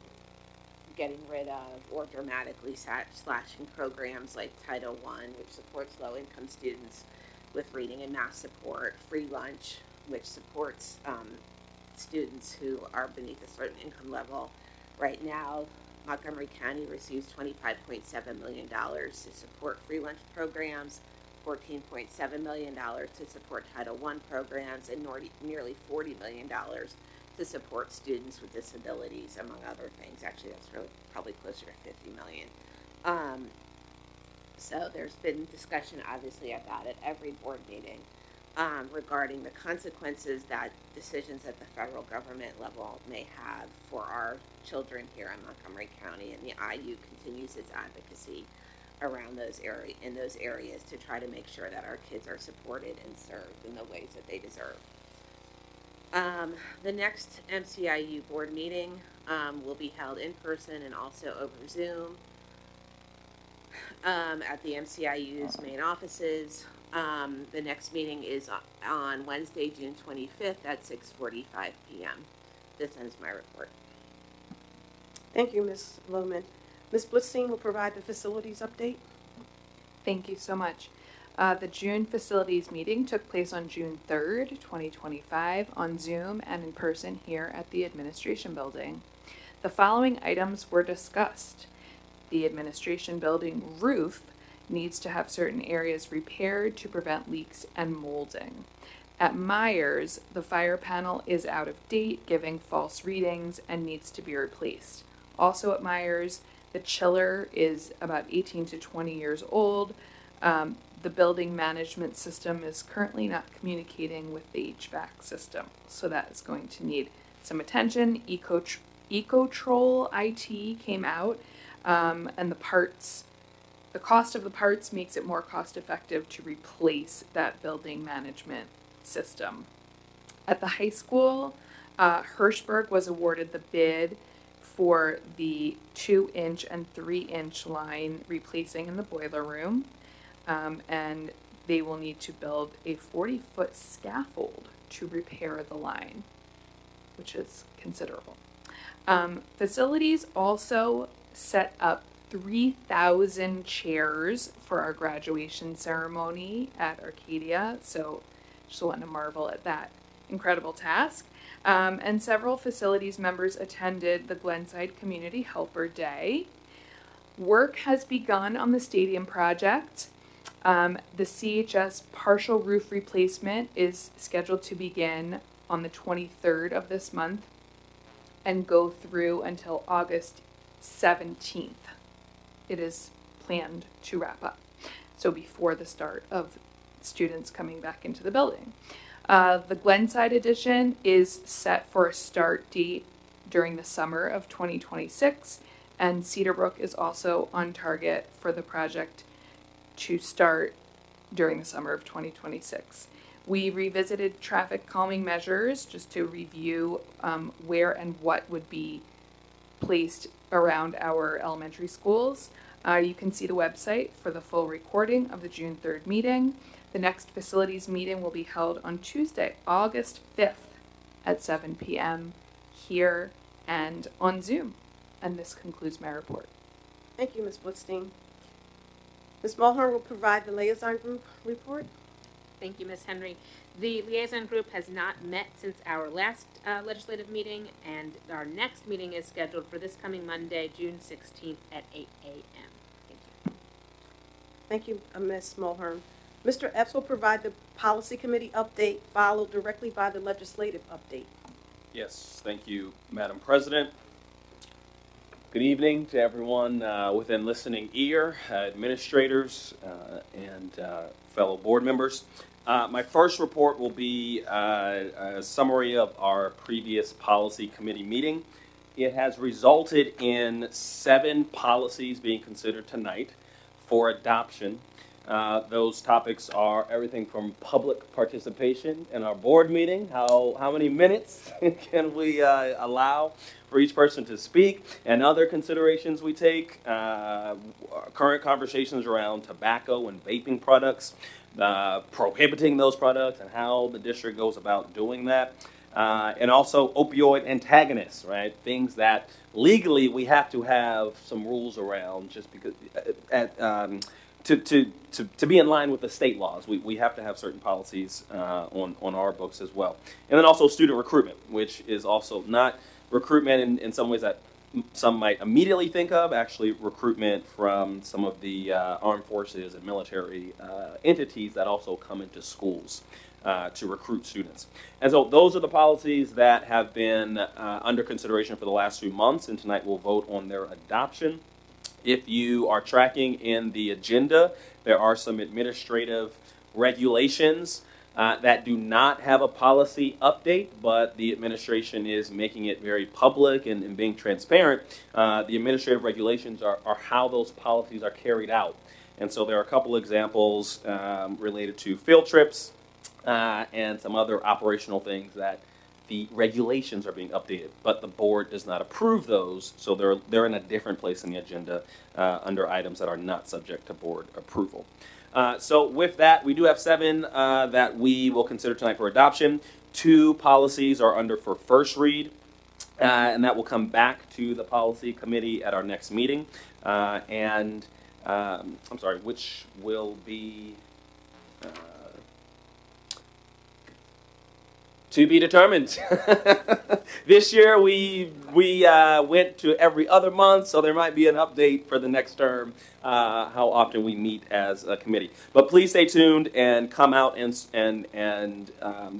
getting rid of or dramatically slashing programs like Title I, which supports low-income students with reading and math support, free lunch, which supports students who are beneath a certain income level. Right now, Montgomery County receives $25.7 million to support free lunch programs, $14.7 million to support Title I programs, and nearly $40 million to support students with disabilities, among other things. Actually, that's really probably closer to $50 million. So there's been discussion, obviously, about it every board meeting regarding the consequences that decisions at the federal government level may have for our children here in Montgomery County, and the IU continues its advocacy around those areas to try to make sure that our kids are supported and served in the ways that they deserve. The next MCIU board meeting will be held in person and also over Zoom at the MCIU's main offices. The next meeting is on Wednesday, June 25th at 6:45 p.m. This ends my report. Thank you, Ms. Lohman. Ms. Blitzstein will provide the facilities update. Thank you so much. The June facilities meeting took place on June 3rd, 2025 on Zoom and in person here at the administration building. The following items were discussed. The administration building roof needs to have certain areas repaired to prevent leaks and molding. At Myers, the fire panel is out of date, giving false readings, and needs to be replaced. Also at Myers, the chiller is about 18 to 20 years old. The building management system is currently not communicating with the HVAC system, so that is going to need some attention. Ecotrol IT came out, and the cost of the parts makes it more cost effective to replace that building management system. At the high school, Hirschberg was awarded the bid for the 2-inch and 3-inch line replacing in the boiler room. And they will need to build a 40-foot scaffold to repair the line, which is considerable. Facilities also set up 3,000 chairs for our graduation ceremony at Arcadia, so just want to marvel at that incredible task. And several facilities members attended the Glenside Community Helper Day. Work has begun on the stadium project. The CHS partial roof replacement is scheduled to begin on the 23rd of this month and go through until August 17th. It is planned to wrap up. so before the start of students coming back into the building. The Glenside edition is set for a start date during the summer of 2026, and Cedarbrook is also on target for the project to start during the summer of 2026. We revisited traffic calming measures just to review where and what would be placed around our elementary schools. You can see the website for the full recording of the June 3rd meeting. The next facilities meeting will be held on Tuesday, August 5th at 7 p.m. here and on Zoom. And this concludes my report. Thank you, Ms. Blitzstein. Ms. Mulhern will provide the liaison group report. Thank you, Ms. Henry. The liaison group has not met since our last legislative meeting, and our next meeting is scheduled for this coming Monday, June 16th at 8 a.m. Thank you. Thank you, Ms. Mulhern. Mr. Epps will provide the policy committee update, followed directly by the legislative update. Yes, thank you, Madam President. Good evening to everyone within listening ear, administrators, and fellow board members. My first report will be a summary of our previous policy committee meeting. It has resulted in 7 policies being considered tonight for adoption. Those topics are everything from public participation in our board meeting, how many minutes can we allow for each person to speak, and other considerations we take, current conversations around tobacco and vaping products, prohibiting those products and how the district goes about doing that, and also opioid antagonists, right? Things that legally we have to have some rules around just because to be in line with the state laws. We have to have certain policies on our books as well. And then also student recruitment, which is also not recruitment in some ways that some might immediately think of, actually recruitment from some of the armed forces and military entities that also come into schools to recruit students. And so those are the policies that have been under consideration for the last few months, and tonight we'll vote on their adoption. If you are tracking in the agenda, there are some administrative regulations that do not have a policy update, but the administration is making it very public and being transparent. The administrative regulations are how those policies are carried out. And so there are a couple examples related to field trips and some other operational things that the regulations are being updated, but the board does not approve those, so they're in a different place in the agenda under items that are not subject to board approval. So with that, we do have 7 that we will consider tonight for adoption. 2 policies are under for first read, and that will come back to the policy committee at our next meeting. Which will be to be determined. This year we went to every other month, so there might be an update for the next term, how often we meet as a committee. But please stay tuned and come out and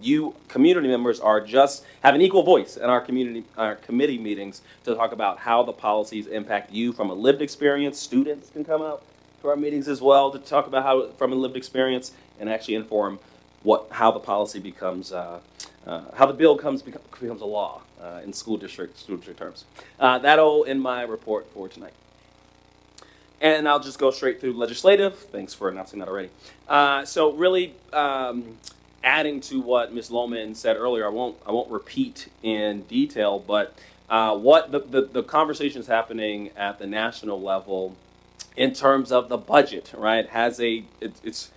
you community members have an equal voice in our committee meetings to talk about how the policies impact you from a lived experience. Students can come out to our meetings as well to talk about how from a lived experience and actually inform how the policy becomes how the bill becomes a law in school district terms. That'll end my report for tonight. And I'll just go straight through legislative. Thanks for announcing that already. So really adding to what Ms. Lohman said earlier, I won't repeat in detail, but what the conversations happening at the national level in terms of the budget, right, it's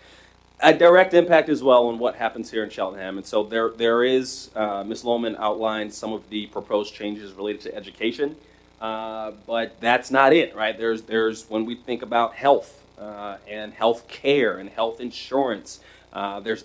a direct impact as well on what happens here in Cheltenham. And so there is, Ms. Lohman outlined some of the proposed changes related to education, but that's not it, right? There's when we think about health and health care and health insurance, there's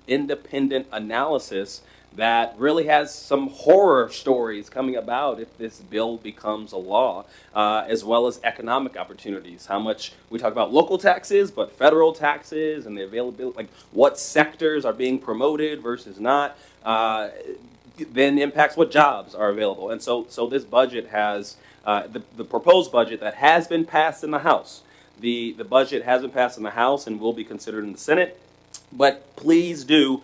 independent analysis that really has some horror stories coming about if this bill becomes a law, as well as economic opportunities. How much we talk about local taxes, but federal taxes and the availability, like what sectors are being promoted versus not, then impacts what jobs are available. And so this budget has, the proposed budget that has been passed in the House The budget has been passed in the House and will be considered in the Senate. But please do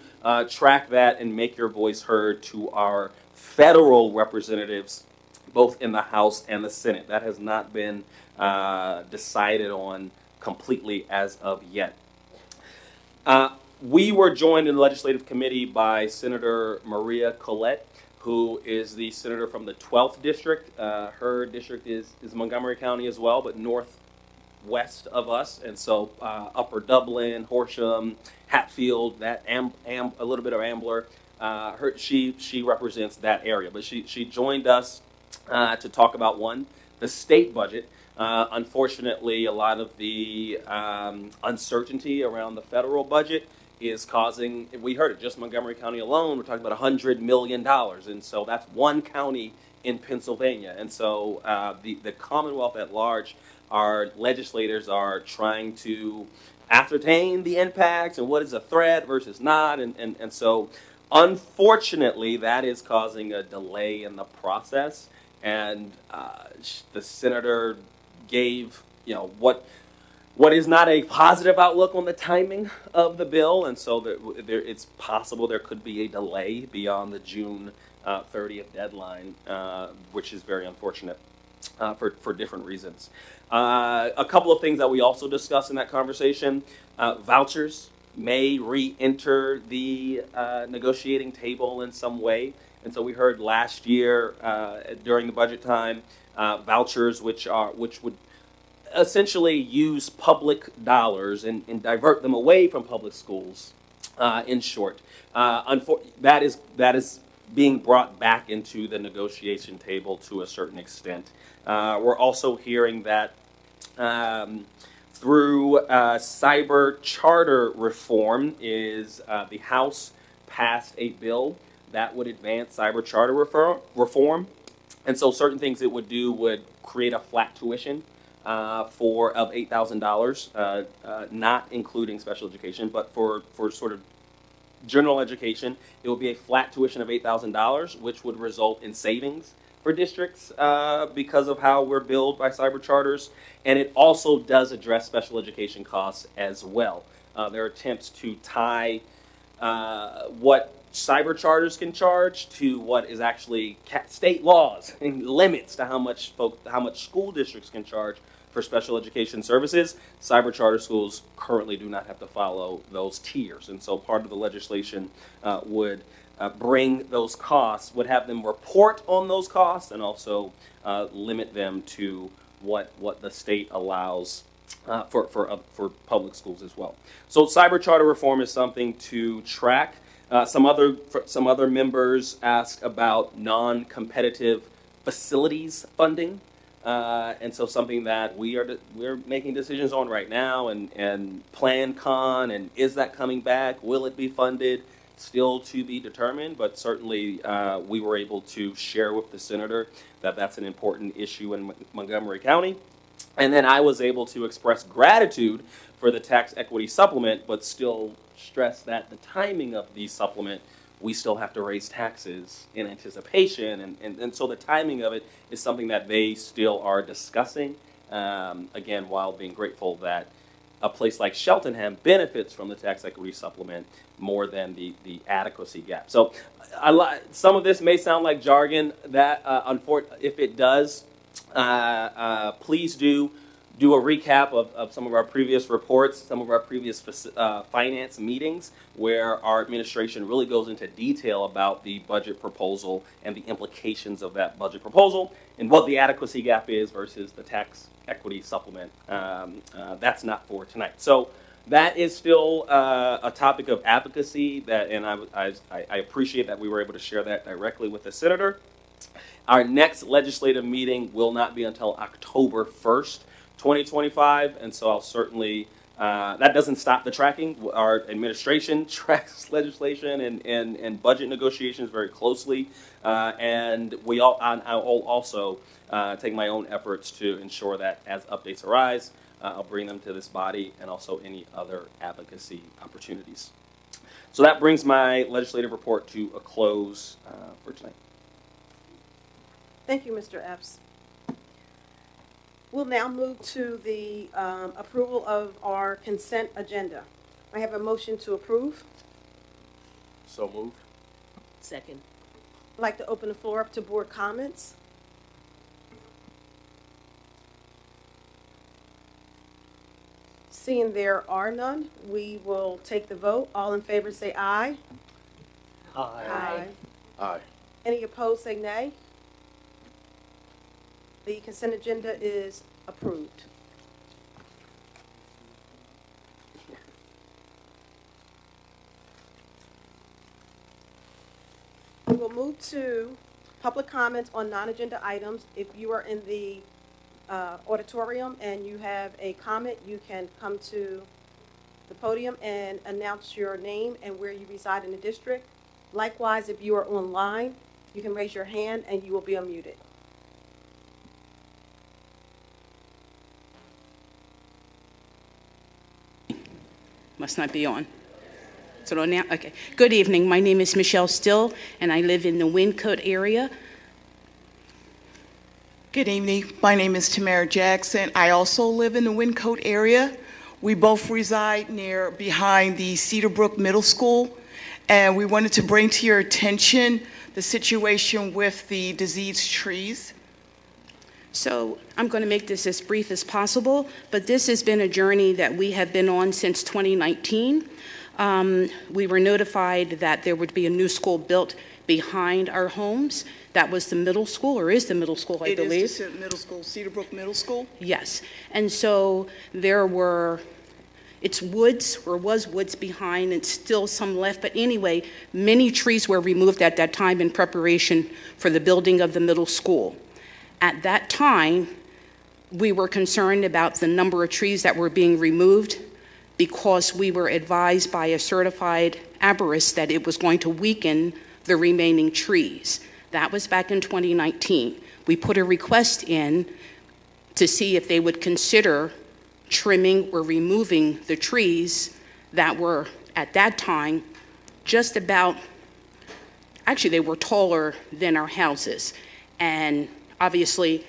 track that and make your voice heard to our federal representatives, both in the House and the Senate. That has not been decided on completely as of yet. We were joined in the Legislative Committee by Senator Maria Collette, who is the senator from the 12th District. Her district is Montgomery County as well, but northwest of us. And so Upper Dublin, Horsham, Hatfield, that a little bit of Ambler. She represents that area. But she joined us to talk about, the state budget. Unfortunately, a lot of the uncertainty around the federal budget is causing, we heard it, just Montgomery County alone, we're talking about $100 million. And so that's one county in Pennsylvania. And so the Commonwealth at large, our legislators are trying to ascertain the impacts and what is a threat versus not. And so unfortunately, that is causing a delay in the process. And the senator gave, what is not a positive outlook on the timing of the bill, and so it's possible there could be a delay beyond the June 30th deadline, which is very unfortunate for different reasons. A couple of things that we also discussed in that conversation: vouchers may re-enter the negotiating table in some way, and so we heard last year during the budget time vouchers which would essentially use public dollars and divert them away from public schools. In short, that is being brought back into the negotiation table to a certain extent. We're also hearing that through cyber charter reform is the House passed a bill that would advance cyber charter reform. And so certain things it would do would create a flat tuition of $8,000, not including special education, but for sort of general education, it would be a flat tuition of $8,000, which would result in savings for districts because of how we're billed by cyber charters. And it also does address special education costs as well. There are attempts to tie what cyber charters can charge to what is actually state laws and limits to how much school districts can charge for special education services. Cyber charter schools currently do not have to follow those tiers, and so part of the legislation would bring those costs, would have them report on those costs, and also limit them to what the state allows for public schools as well. So cyber charter reform is something to track. Some other members asked about non-competitive facilities funding, and so something that we're making decisions on right now, and Plan Con, and is that coming back? Will it be funded? Still to be determined, but certainly we were able to share with the senator that that's an important issue in Montgomery County. And then I was able to express gratitude for the tax equity supplement, but still stress that the timing of the supplement, we still have to raise taxes in anticipation. And so the timing of it is something that they still are discussing, again, while being grateful that a place like Cheltenham benefits from the tax equity supplement more than the adequacy gap. So some of this may sound like jargon. That if it does, please do a recap of some of our previous reports, some of our previous finance meetings, where our administration really goes into detail about the budget proposal and the implications of that budget proposal and what the adequacy gap is versus the tax equity supplement. That's not for tonight. So that is still a topic of advocacy, and I appreciate that we were able to share that directly with the senator. Our next legislative meeting will not be until October 1st, 2025, and so I'll certainly, that doesn't stop the tracking. Our administration tracks legislation and budget negotiations very closely, and I'll also take my own efforts to ensure that as updates arise, I'll bring them to this body and also any other advocacy opportunities. So that brings my legislative report to a close for tonight. Thank you, Mr. Epps. We'll now move to the approval of our consent agenda. I have a motion to approve. So moved. Second. I'd like to open the floor up to board comments. Seeing there are none, we will take the vote. All in favor say aye. Aye. Aye. Any opposed say nay. The consent agenda is approved. We will move to public comments on non-agenda items. If you are in the auditorium and you have a comment, you can come to the podium and announce your name and where you reside in the district. Likewise, if you are online, you can raise your hand and you will be unmuted. Must not be on. So now, okay. Good evening. My name is Michelle Still, and I live in the Wyncote area. Good evening. My name is Tamara Jackson. I also live in the Wyncote area. We both reside behind the Cedarbrook Middle School, and we wanted to bring to your attention the situation with the diseased trees. So I'm going to make this as brief as possible, but this has been a journey that we have been on since 2019. We were notified that there would be a new school built behind our homes. That was the middle school, or is the middle school, I believe. It is the middle school, Cedarbrook Middle School. Yes. And so it's woods, or was woods behind, and still some left. But anyway, many trees were removed at that time in preparation for the building of the middle school. At that time, we were concerned about the number of trees that were being removed because we were advised by a certified arborist that it was going to weaken the remaining trees. That was back in 2019. We put a request in to see if they would consider trimming or removing the trees that were, at that time, just about, actually they were taller than our houses. And obviously,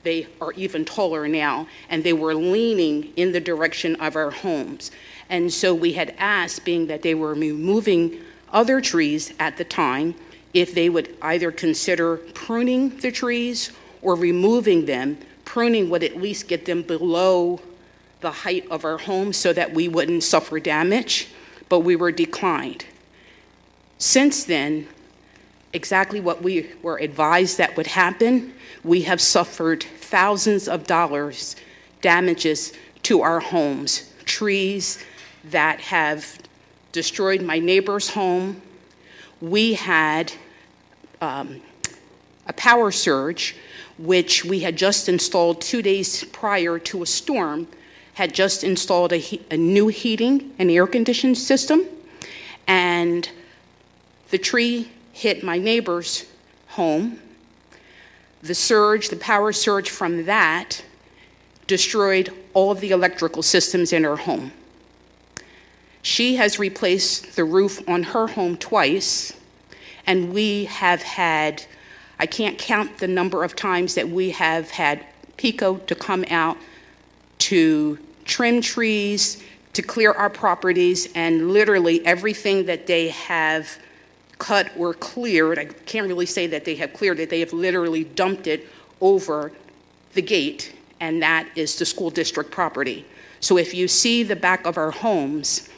they are even taller now, and they were leaning in the direction of our homes. And so we had asked, being that they were removing other trees at the time, if they would either consider pruning the trees or removing them. Pruning would at least get them below the height of our homes so that we wouldn't suffer damage, but we were declined. Since then, exactly what we were advised that would happen, we have suffered thousands of dollars damages to our homes. Trees that have destroyed my neighbor's home. We had a power surge, which we had just installed 2 days prior to a storm, had just installed a new heating and air conditioning system, and the tree hit my neighbor's home. The power surge from that destroyed all of the electrical systems in her home. She has replaced the roof on her home twice, and we have had, I can't count the number of times that we have had PICO to come out to trim trees, to clear our properties, and literally everything that they have cut or cleared, I can't really say that they have cleared it, they have literally dumped it over the gate, and that is the school district property. So if you see the back of our homes,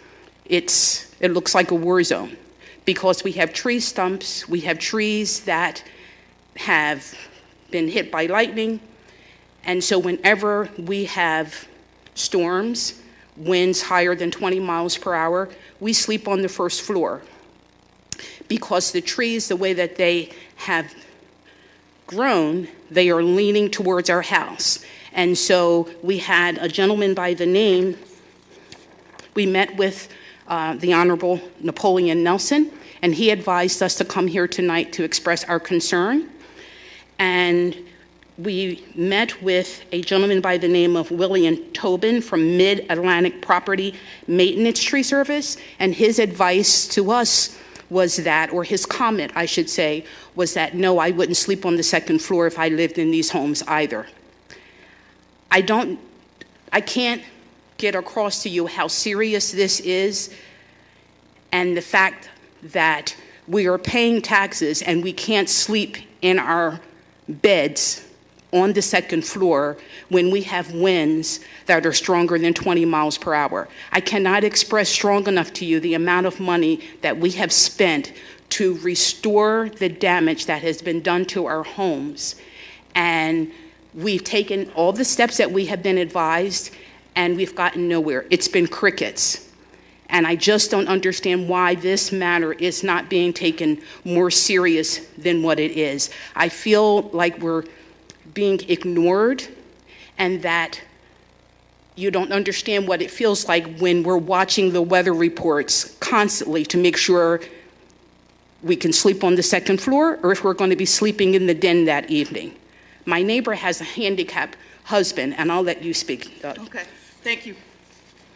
it looks like a war zone, because we have tree stumps, we have trees that have been hit by lightning, and so whenever we have storms, winds higher than 20 miles per hour, we sleep on the first floor. Because the trees, the way that they have grown, they are leaning towards our house. And so we had a gentleman by the name, we met with the Honorable Napoleon Nelson, and he advised us to come here tonight to express our concern. And we met with a gentleman by the name of William Tobin from Mid-Atlantic Property Maintenance Tree Service, and his advice to us was that, or his comment, I should say, was that no, I wouldn't sleep on the second floor if I lived in these homes either. I can't get across to you how serious this is, and the fact that we are paying taxes and we can't sleep in our beds on the second floor when we have winds that are stronger than 20 miles per hour. I cannot express strong enough to you the amount of money that we have spent to restore the damage that has been done to our homes. And we've taken all the steps that we have been advised, and we've gotten nowhere. It's been crickets. And I just don't understand why this matter is not being taken more serious than what it is. I feel like we're being ignored, and that you don't understand what it feels like when we're watching the weather reports constantly to make sure we can sleep on the second floor or if we're going to be sleeping in the den that evening. My neighbor has a handicapped husband, and I'll let you speak. Okay, thank you.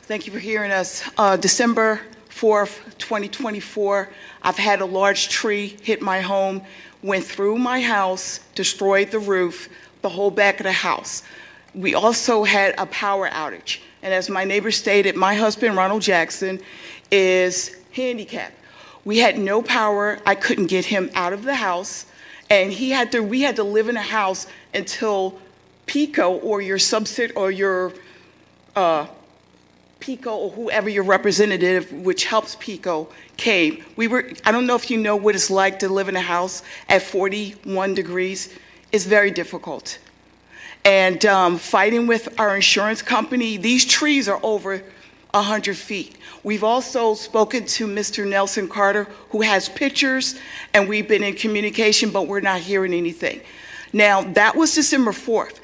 Thank you for hearing us. December 4th, 2024, I've had a large tree hit my home, went through my house, destroyed the roof, the whole back of the house. We also had a power outage. And as my neighbor stated, my husband, Ronald Jackson, is handicapped. We had no power. I couldn't get him out of the house. And we had to live in a house until PICO or your subsidy or your PICO or whoever your representative, which helps PICO, came. I don't know if you know what it's like to live in a house at 41 degrees. It's very difficult. And fighting with our insurance company, these trees are over 100 feet. We've also spoken to Mr. Nelson Carter, who has pictures, and we've been in communication, but we're not hearing anything. Now, that was December 4th.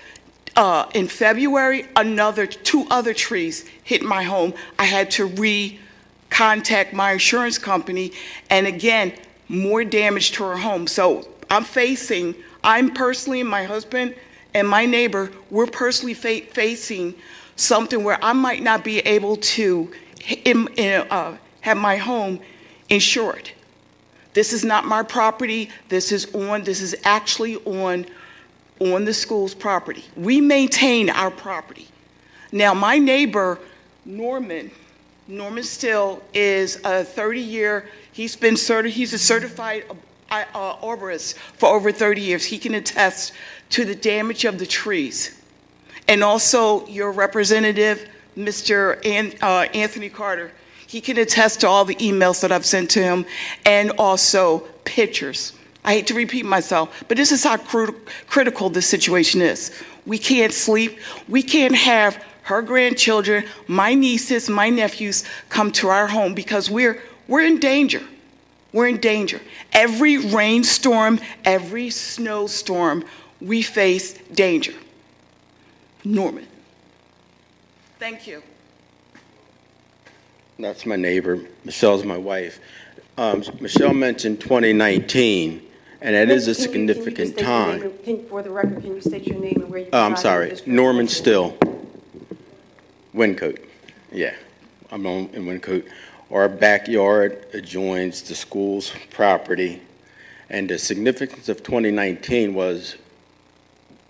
In February, two other trees hit my home. I had to contact my insurance company, and again, more damage to our home. So I'm personally, my husband and my neighbor, we're personally facing something where I might not be able to have my home insured. This is not my property. This is actually on the school's property. We maintain our property. Now, my neighbor, Norman Still is a 30-year, he's a certified arborist for over 30 years. He can attest to the damage of the trees. And also your representative, Mr. Anthony Carter, he can attest to all the emails that I've sent to him and also pictures. I hate to repeat myself, but this is how critical this situation is. We can't sleep. We can't have her grandchildren, my nieces, my nephews come to our home because we're in danger. We're in danger. Every rainstorm, every snowstorm, we face danger. Norman. Thank you. That's my neighbor. Michelle's my wife. Michelle mentioned 2019, and it is a significant time. For the record, can you state your name and where you I'm sorry, Norman Still, Wyncote. Yeah, I'm in Wyncote. Our backyard adjoins the school's property, and the significance of 2019 was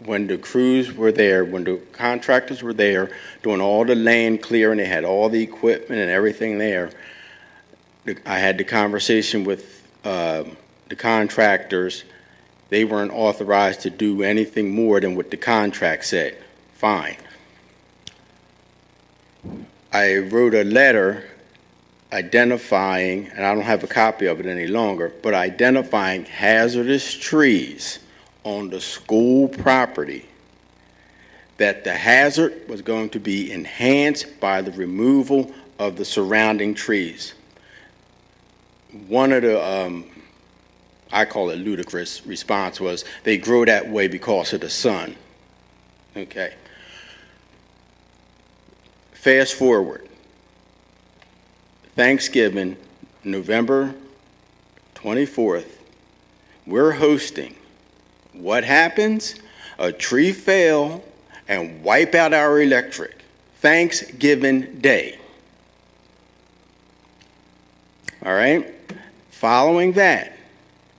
when the crews were there, when the contractors were there doing all the land clearing, they had all the equipment and everything there. I had the conversation with the contractors. They weren't authorized to do anything more than what the contract said. Fine. I wrote a letter identifying, and I don't have a copy of it any longer, but identifying hazardous trees on the school property, that the hazard was going to be enhanced by the removal of the surrounding trees. One of the, I call it ludicrous response was, they grow that way because of the sun. Okay. Fast forward. Thanksgiving, November 24th, we're hosting. What happens? A tree fell and wipe out our electric. Thanksgiving Day. All right? Following that,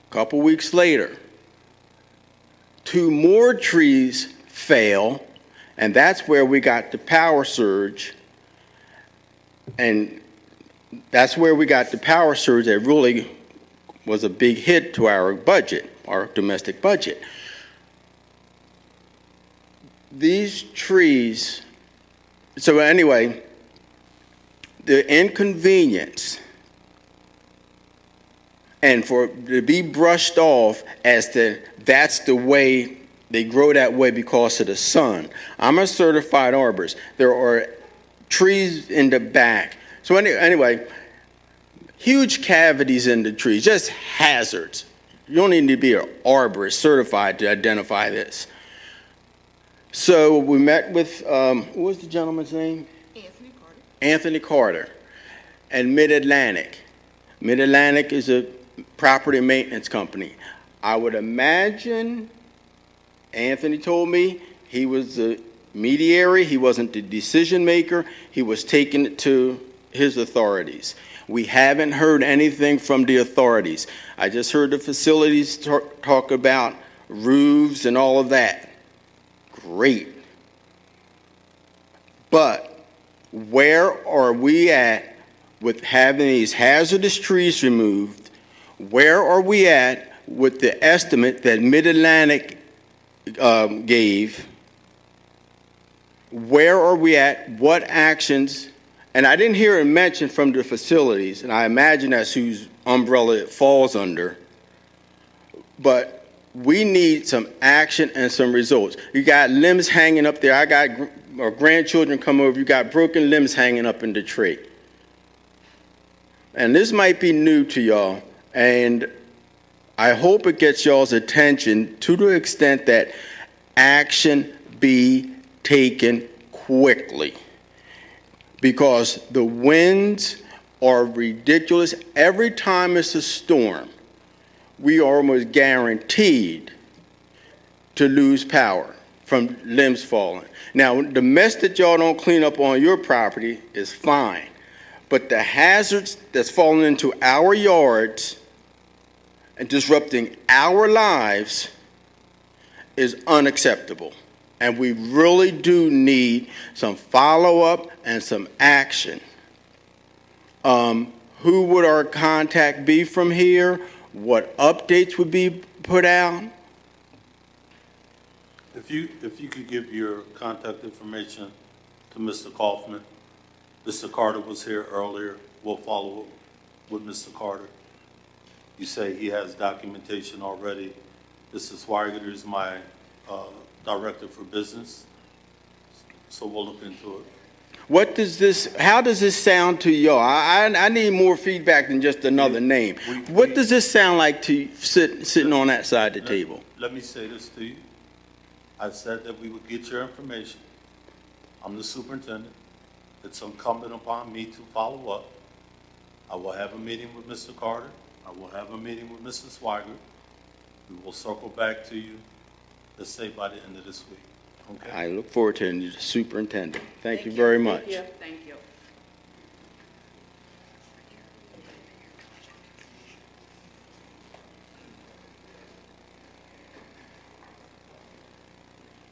a couple weeks later, 2 more trees fell And that's where we got the power surge. And that's where we got the power surge that really was a big hit to our budget, our domestic budget. These trees, so anyway, the inconvenience and for to be brushed off as that's the way they grow that way because of the sun. I'm a certified arborist. There are trees in the back. So anyway, huge cavities in the trees, just hazards. You don't need to be an arborist certified to identify this. So we met with, what was the gentleman's name? Anthony Carter. Anthony Carter and Mid-Atlantic. Mid-Atlantic is a property maintenance company. I would imagine, Anthony told me, he was the mediary, he wasn't the decision maker, he was taking it to his authorities. We haven't heard anything from the authorities. I just heard the facilities talk about roofs and all of that. Great. But where are we at with having these hazardous trees removed? Where are we at with the estimate that Mid-Atlantic gave? Where are we at? What actions? And I didn't hear it mentioned from the facilities, and I imagine that's whose umbrella it falls under. But we need some action and some results. You got limbs hanging up there. I got grandchildren come over. You got broken limbs hanging up in the tree. And this might be new to y'all, and I hope it gets y'all's attention to the extent that action be taken quickly. Because the winds are ridiculous. Every time it's a storm, we are almost guaranteed to lose power from limbs falling. Now, the mess that y'all don't clean up on your property is fine, but the hazards that's falling into our yards and disrupting our lives is unacceptable. And we really do need some follow-up and some action. Who would our contact be from here? What updates would be put out? If you could give your contact information to Mr. Kaufman. Mr. Carter was here earlier. We'll follow up with Mr. Carter. You say he has documentation already. Mr. Swiger is my director for business, so we'll look into it. How does this sound to y'all? I need more feedback than just another name. What does this sound like to you sitting on that side of the table? Let me say this to you. I said that we would get your information. I'm the superintendent. It's incumbent upon me to follow up. I will have a meeting with Mr. Carter. I will have a meeting with Mr. Swiger. We will circle back to you, let's say by the end of this week. Okay. I look forward to it, the superintendent. Thank you very much. Thank you. Thank you.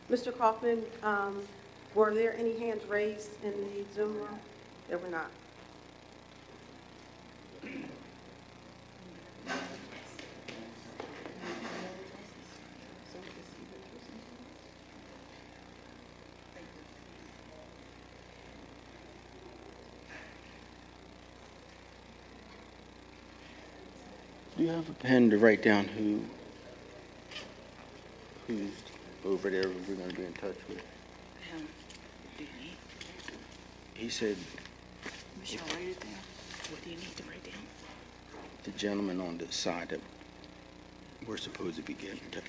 Mr. Kaufman, were there any hands raised in the Zoom room? There were not. Do you have a pen to write down who's over there we're going to be in touch with? He said, Michelle, write it down. What do you need to write down? the gentleman on the side that we're supposed to be getting to.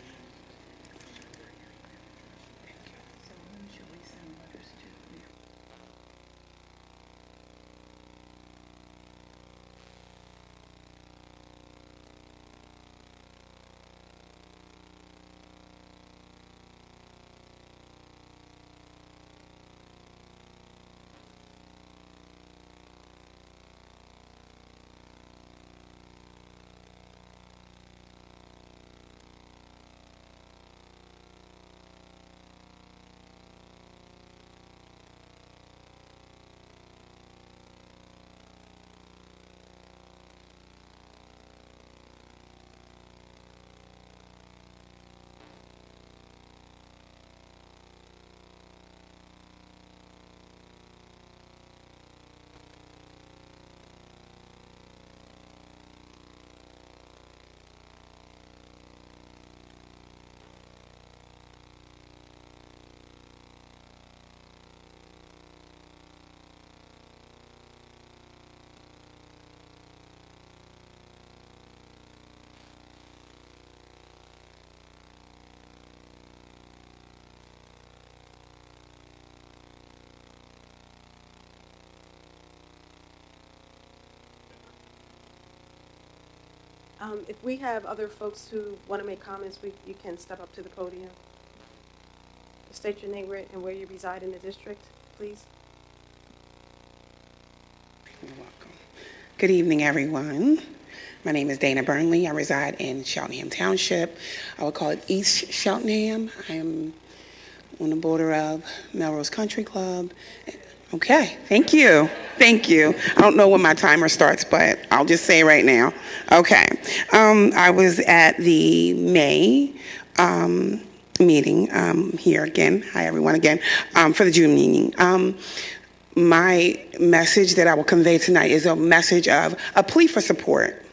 If we have other folks who want to make comments, you can step up to the podium. State your name and where you reside in the district, please. You're welcome. Good evening, everyone. My name is Dana Burnley. I reside in Cheltenham Township. I would call it East Cheltenham. I am on the border of Melrose Country Club. Okay, thank you. Thank you. I don't know when my timer starts, but I'll just say right now. Okay. I was at the May meeting here again. Hi, everyone, again, for the June meeting. My message that I will convey tonight is a message of a plea for support.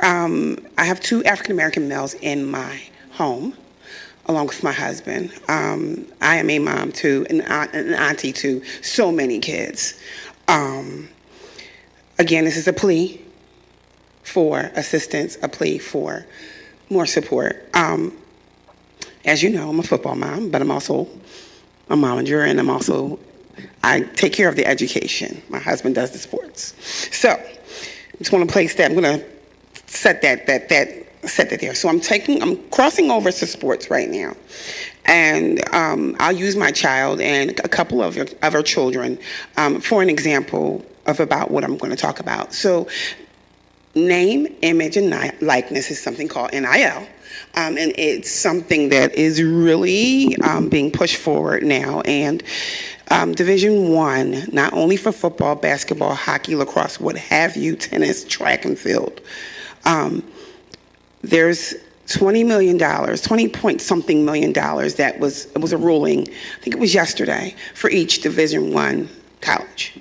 I have 2 African-American males in my home, along with my husband. I am a mom to, an auntie to so many kids. Again, this is a plea for assistance, a plea for more support. As you know, I'm a football mom, but I'm also a momager, and I take care of the education. My husband does the sports. So, I just want to place that. I'm going to set that there. So I'm crossing over to sports right now. And I'll use my child and a couple of our children for an example of about what I'm going to talk about. So name, image, and likeness is something called NIL. And it's something that is really being pushed forward now. And Division I, not only for football, basketball, hockey, lacrosse, what have you, tennis, track and field, there's $20 million, 20-point-something million that it was a ruling, I think it was yesterday, for each Division I college.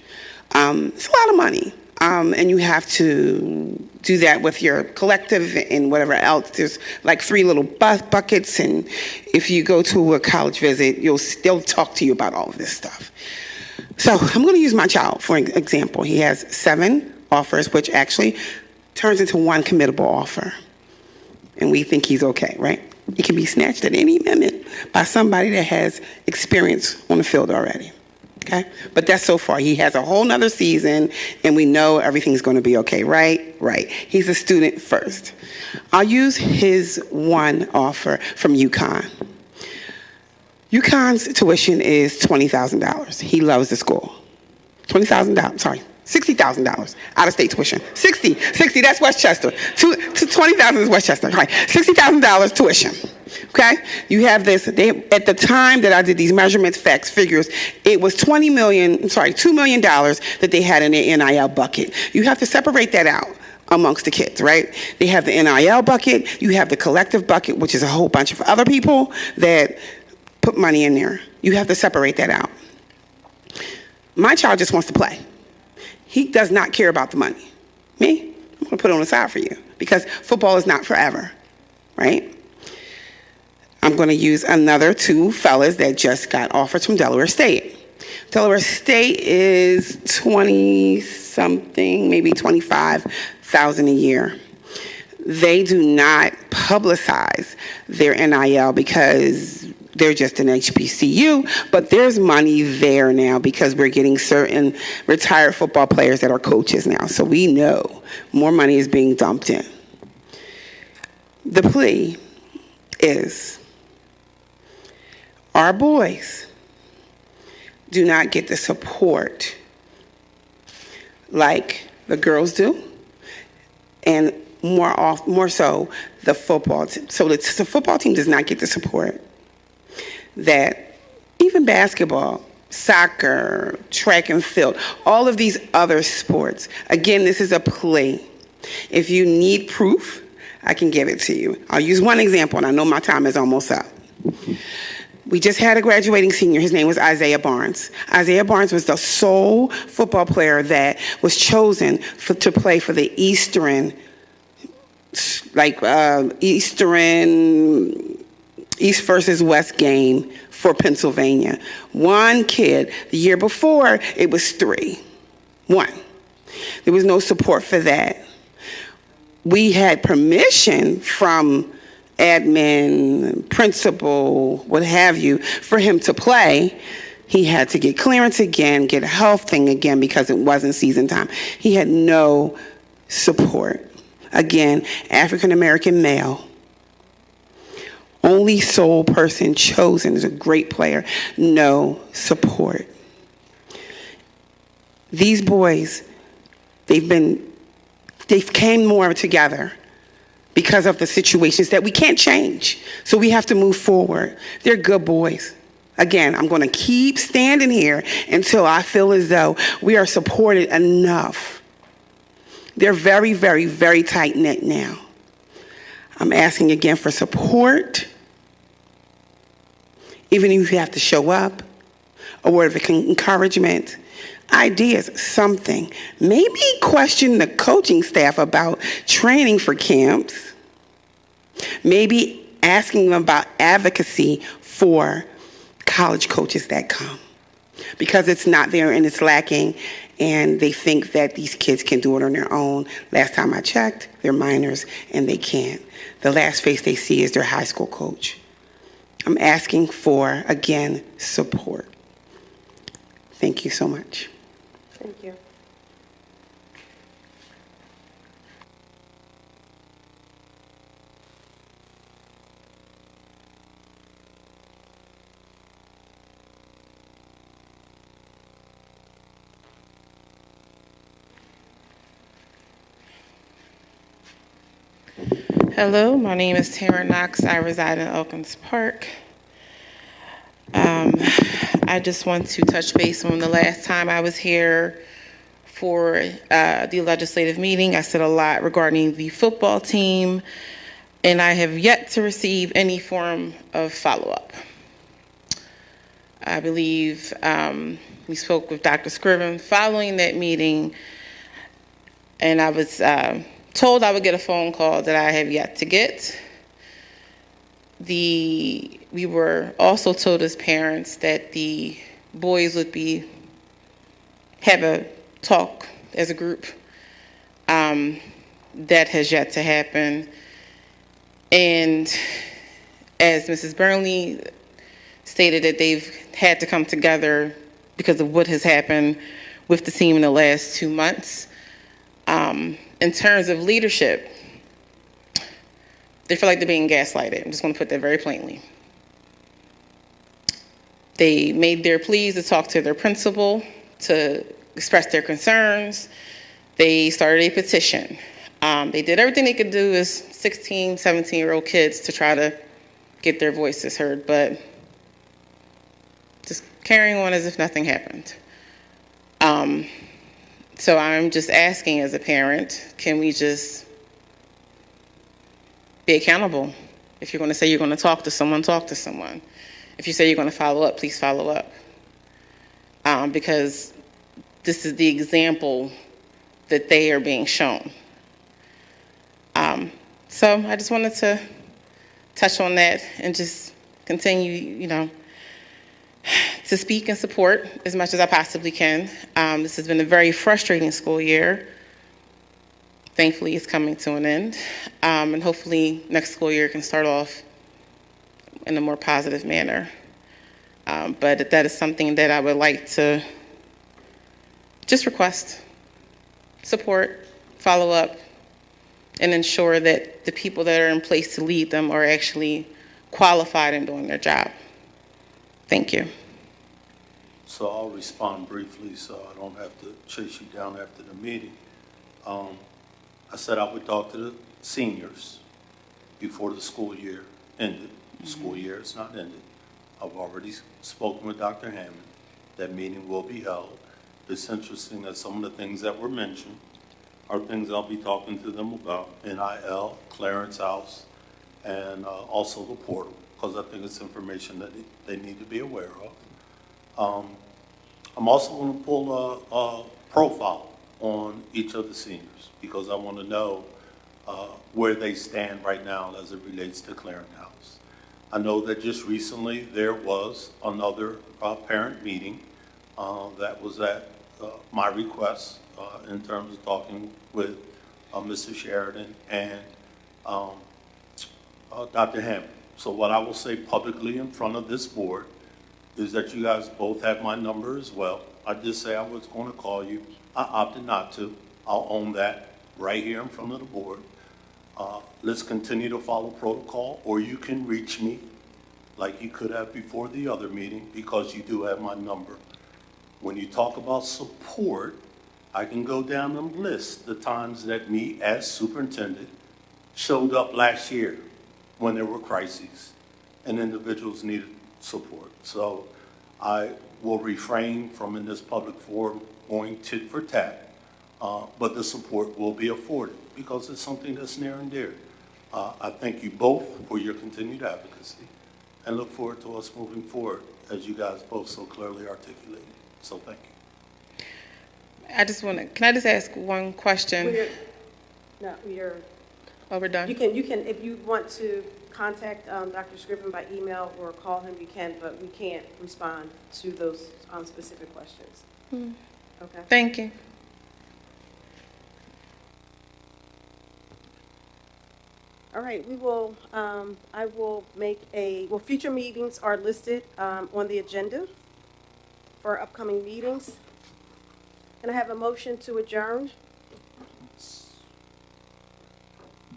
It's a lot of money. And you have to do that with your collective and whatever else. There's like 3 little buckets, and if you go to a college visit, they'll talk to you about all of this stuff. So I'm going to use my child for an example. He has 7 offers, which actually turns into 1 committable offer. And we think he's okay, right? He can be snatched at any minute by somebody that has experience on the field already. Okay? But that's so far. He has a whole nother season, and we know everything's going to be okay, right? Right. He's a student first. I'll use his 1 offer from UConn. UConn's tuition is $20,000. He loves the school. $20,000, sorry. $60,000 out-of-state tuition. 60, that's Westchester. 20,000 is Westchester. Right. $60,000 tuition. Okay? You have this. At the time that I did these measurements, facts, figures, it was $2 million that they had in their NIL bucket. You have to separate that out amongst the kids, right? They have the NIL bucket. You have the collective bucket, which is a whole bunch of other people that put money in there. You have to separate that out. My child just wants to play. He does not care about the money. Me, I'm going to put it on the side for you because football is not forever, right? I'm going to use another 2 fellas that just got offers from Delaware State. Delaware State is 20-something, maybe 25,000 a year. They do not publicize their NIL because they're just an HBCU, but there's money there now because we're getting certain retired football players that are coaches now. So we know more money is being dumped in. The plea is our boys do not get the support like the girls do, and more so the football team. So the football team does not get the support that even basketball, soccer, track and field, all of these other sports. Again, this is a plea. If you need proof, I can give it to you. I'll use one example, and I know my time is almost up. We just had a graduating senior. His name was Isaiah Barnes. Isaiah Barnes was the sole football player that was chosen to play for the Eastern East versus West game for Pennsylvania. 1 kid. The year before, it was 3. 1. There was no support for that. We had permission from admin, principal, what have you, for him to play. He had to get clearance again, get a health thing again because it wasn't season time. He had no support. Again, African American male. Only sole person chosen is a great player. No support. These boys, they've came more together because of the situations that we can't change. So we have to move forward. They're good boys. Again, I'm going to keep standing here until I feel as though we are supported enough. They're very, very, very tight-knit now. I'm asking again for support. Even if you have to show up, a word of encouragement, ideas, something. Maybe question the coaching staff about training for camps. Maybe asking them about advocacy for college coaches that come. Because it's not there and it's lacking, and they think that these kids can do it on their own. Last time I checked, they're minors and they can't. The last face they see is their high school coach. I'm asking for, again, support. Thank you so much. Thank you. Hello, my name is Terence Knox. I reside in Elkins Park. I just want to touch base on the last time I was here for the legislative meeting. I said a lot regarding the football team, and I have yet to receive any form of follow-up. I believe we spoke with Dr. Scriven following that meeting, and I was told I would get a phone call that I have yet to get. We were also told as parents that the boys would have a talk as a group. That has yet to happen. And as Mrs. Burnley stated, that they've had to come together because of what has happened with the team in the last 2 months. In terms of leadership, they feel like they're being gaslighted. I'm just going to put that very plainly. They made their pleas to talk to their principal, to express their concerns. They started a petition. They did everything they could do as 16, 17-year-old kids to try to get their voices heard, but just carrying on as if nothing happened. So I'm just asking as a parent, can we just be accountable? If you're going to say you're going to talk to someone, talk to someone. If you say you're going to follow up, please follow up. Because this is the example that they are being shown. So I just wanted to touch on that and just continue, to speak and support as much as I possibly can. This has been a very frustrating school year. Thankfully, it's coming to an end. And hopefully next school year can start off in a more positive manner. But that is something that I would like to just request support, follow up, and ensure that the people that are in place to lead them are actually qualified in doing their job. Thank you. So I'll respond briefly so I don't have to chase you down after the meeting. I said I would talk to the seniors before the school year ended. The school year is not ended. I've already spoken with Dr. Hammond. That meeting will be held. It's interesting that some of the things that were mentioned are things I'll be talking to them about. NIL, Clarence House, and also the portal, because I think it's information that they need to be aware of. I'm also going to pull a profile on each of the seniors because I want to know where they stand right now as it relates to Clarence House. I know that just recently there was another parent meeting that was at my request in terms of talking with Mr. Sheridan and Dr. Hammond. So what I will say publicly in front of this board is that you guys both have my number as well. I did say I was going to call you. I opted not to. I'll own that right here in front of the board. Let's continue to follow protocol, or you can reach me like you could have before the other meeting, because you do have my number. When you talk about support, I can go down the list, the times that me as superintendent showed up last year when there were crises and individuals needed support. So I will refrain from, in this public forum, going tit for tat, but the support will be afforded because it's something that's near and dear. I thank you both for your continued advocacy and look forward to us moving forward, as you guys both so clearly articulated. So thank you. I just want to, can I just ask one question? Oh, we're done? You can, if you want to contact Dr. Scriven by email or call him, you can, but we can't respond to those specific questions. Okay? Thank you. All right, we will, I will make future meetings are listed on the agenda for upcoming meetings. Can I have a motion to adjourn?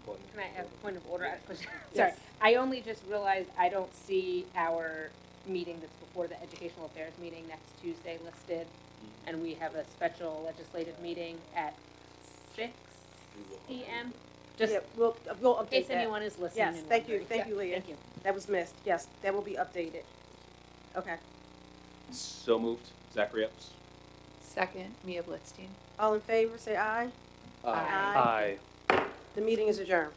Can I have a point of order? Sorry, Yes. I only just realized I don't see our meeting that's before the Educational Affairs meeting next Tuesday listed, and we have a special legislative meeting at 6 p.m. Just we'll update in case that. anyone is listening. Yes, and thank you, wondering. thank you, Yeah, Leah. Thank you. That was missed. Yes, that will be updated. Okay. So moved. Zachary Epps. Second, Mia Blitzstein. All in favor, say aye. Aye. The meeting is adjourned.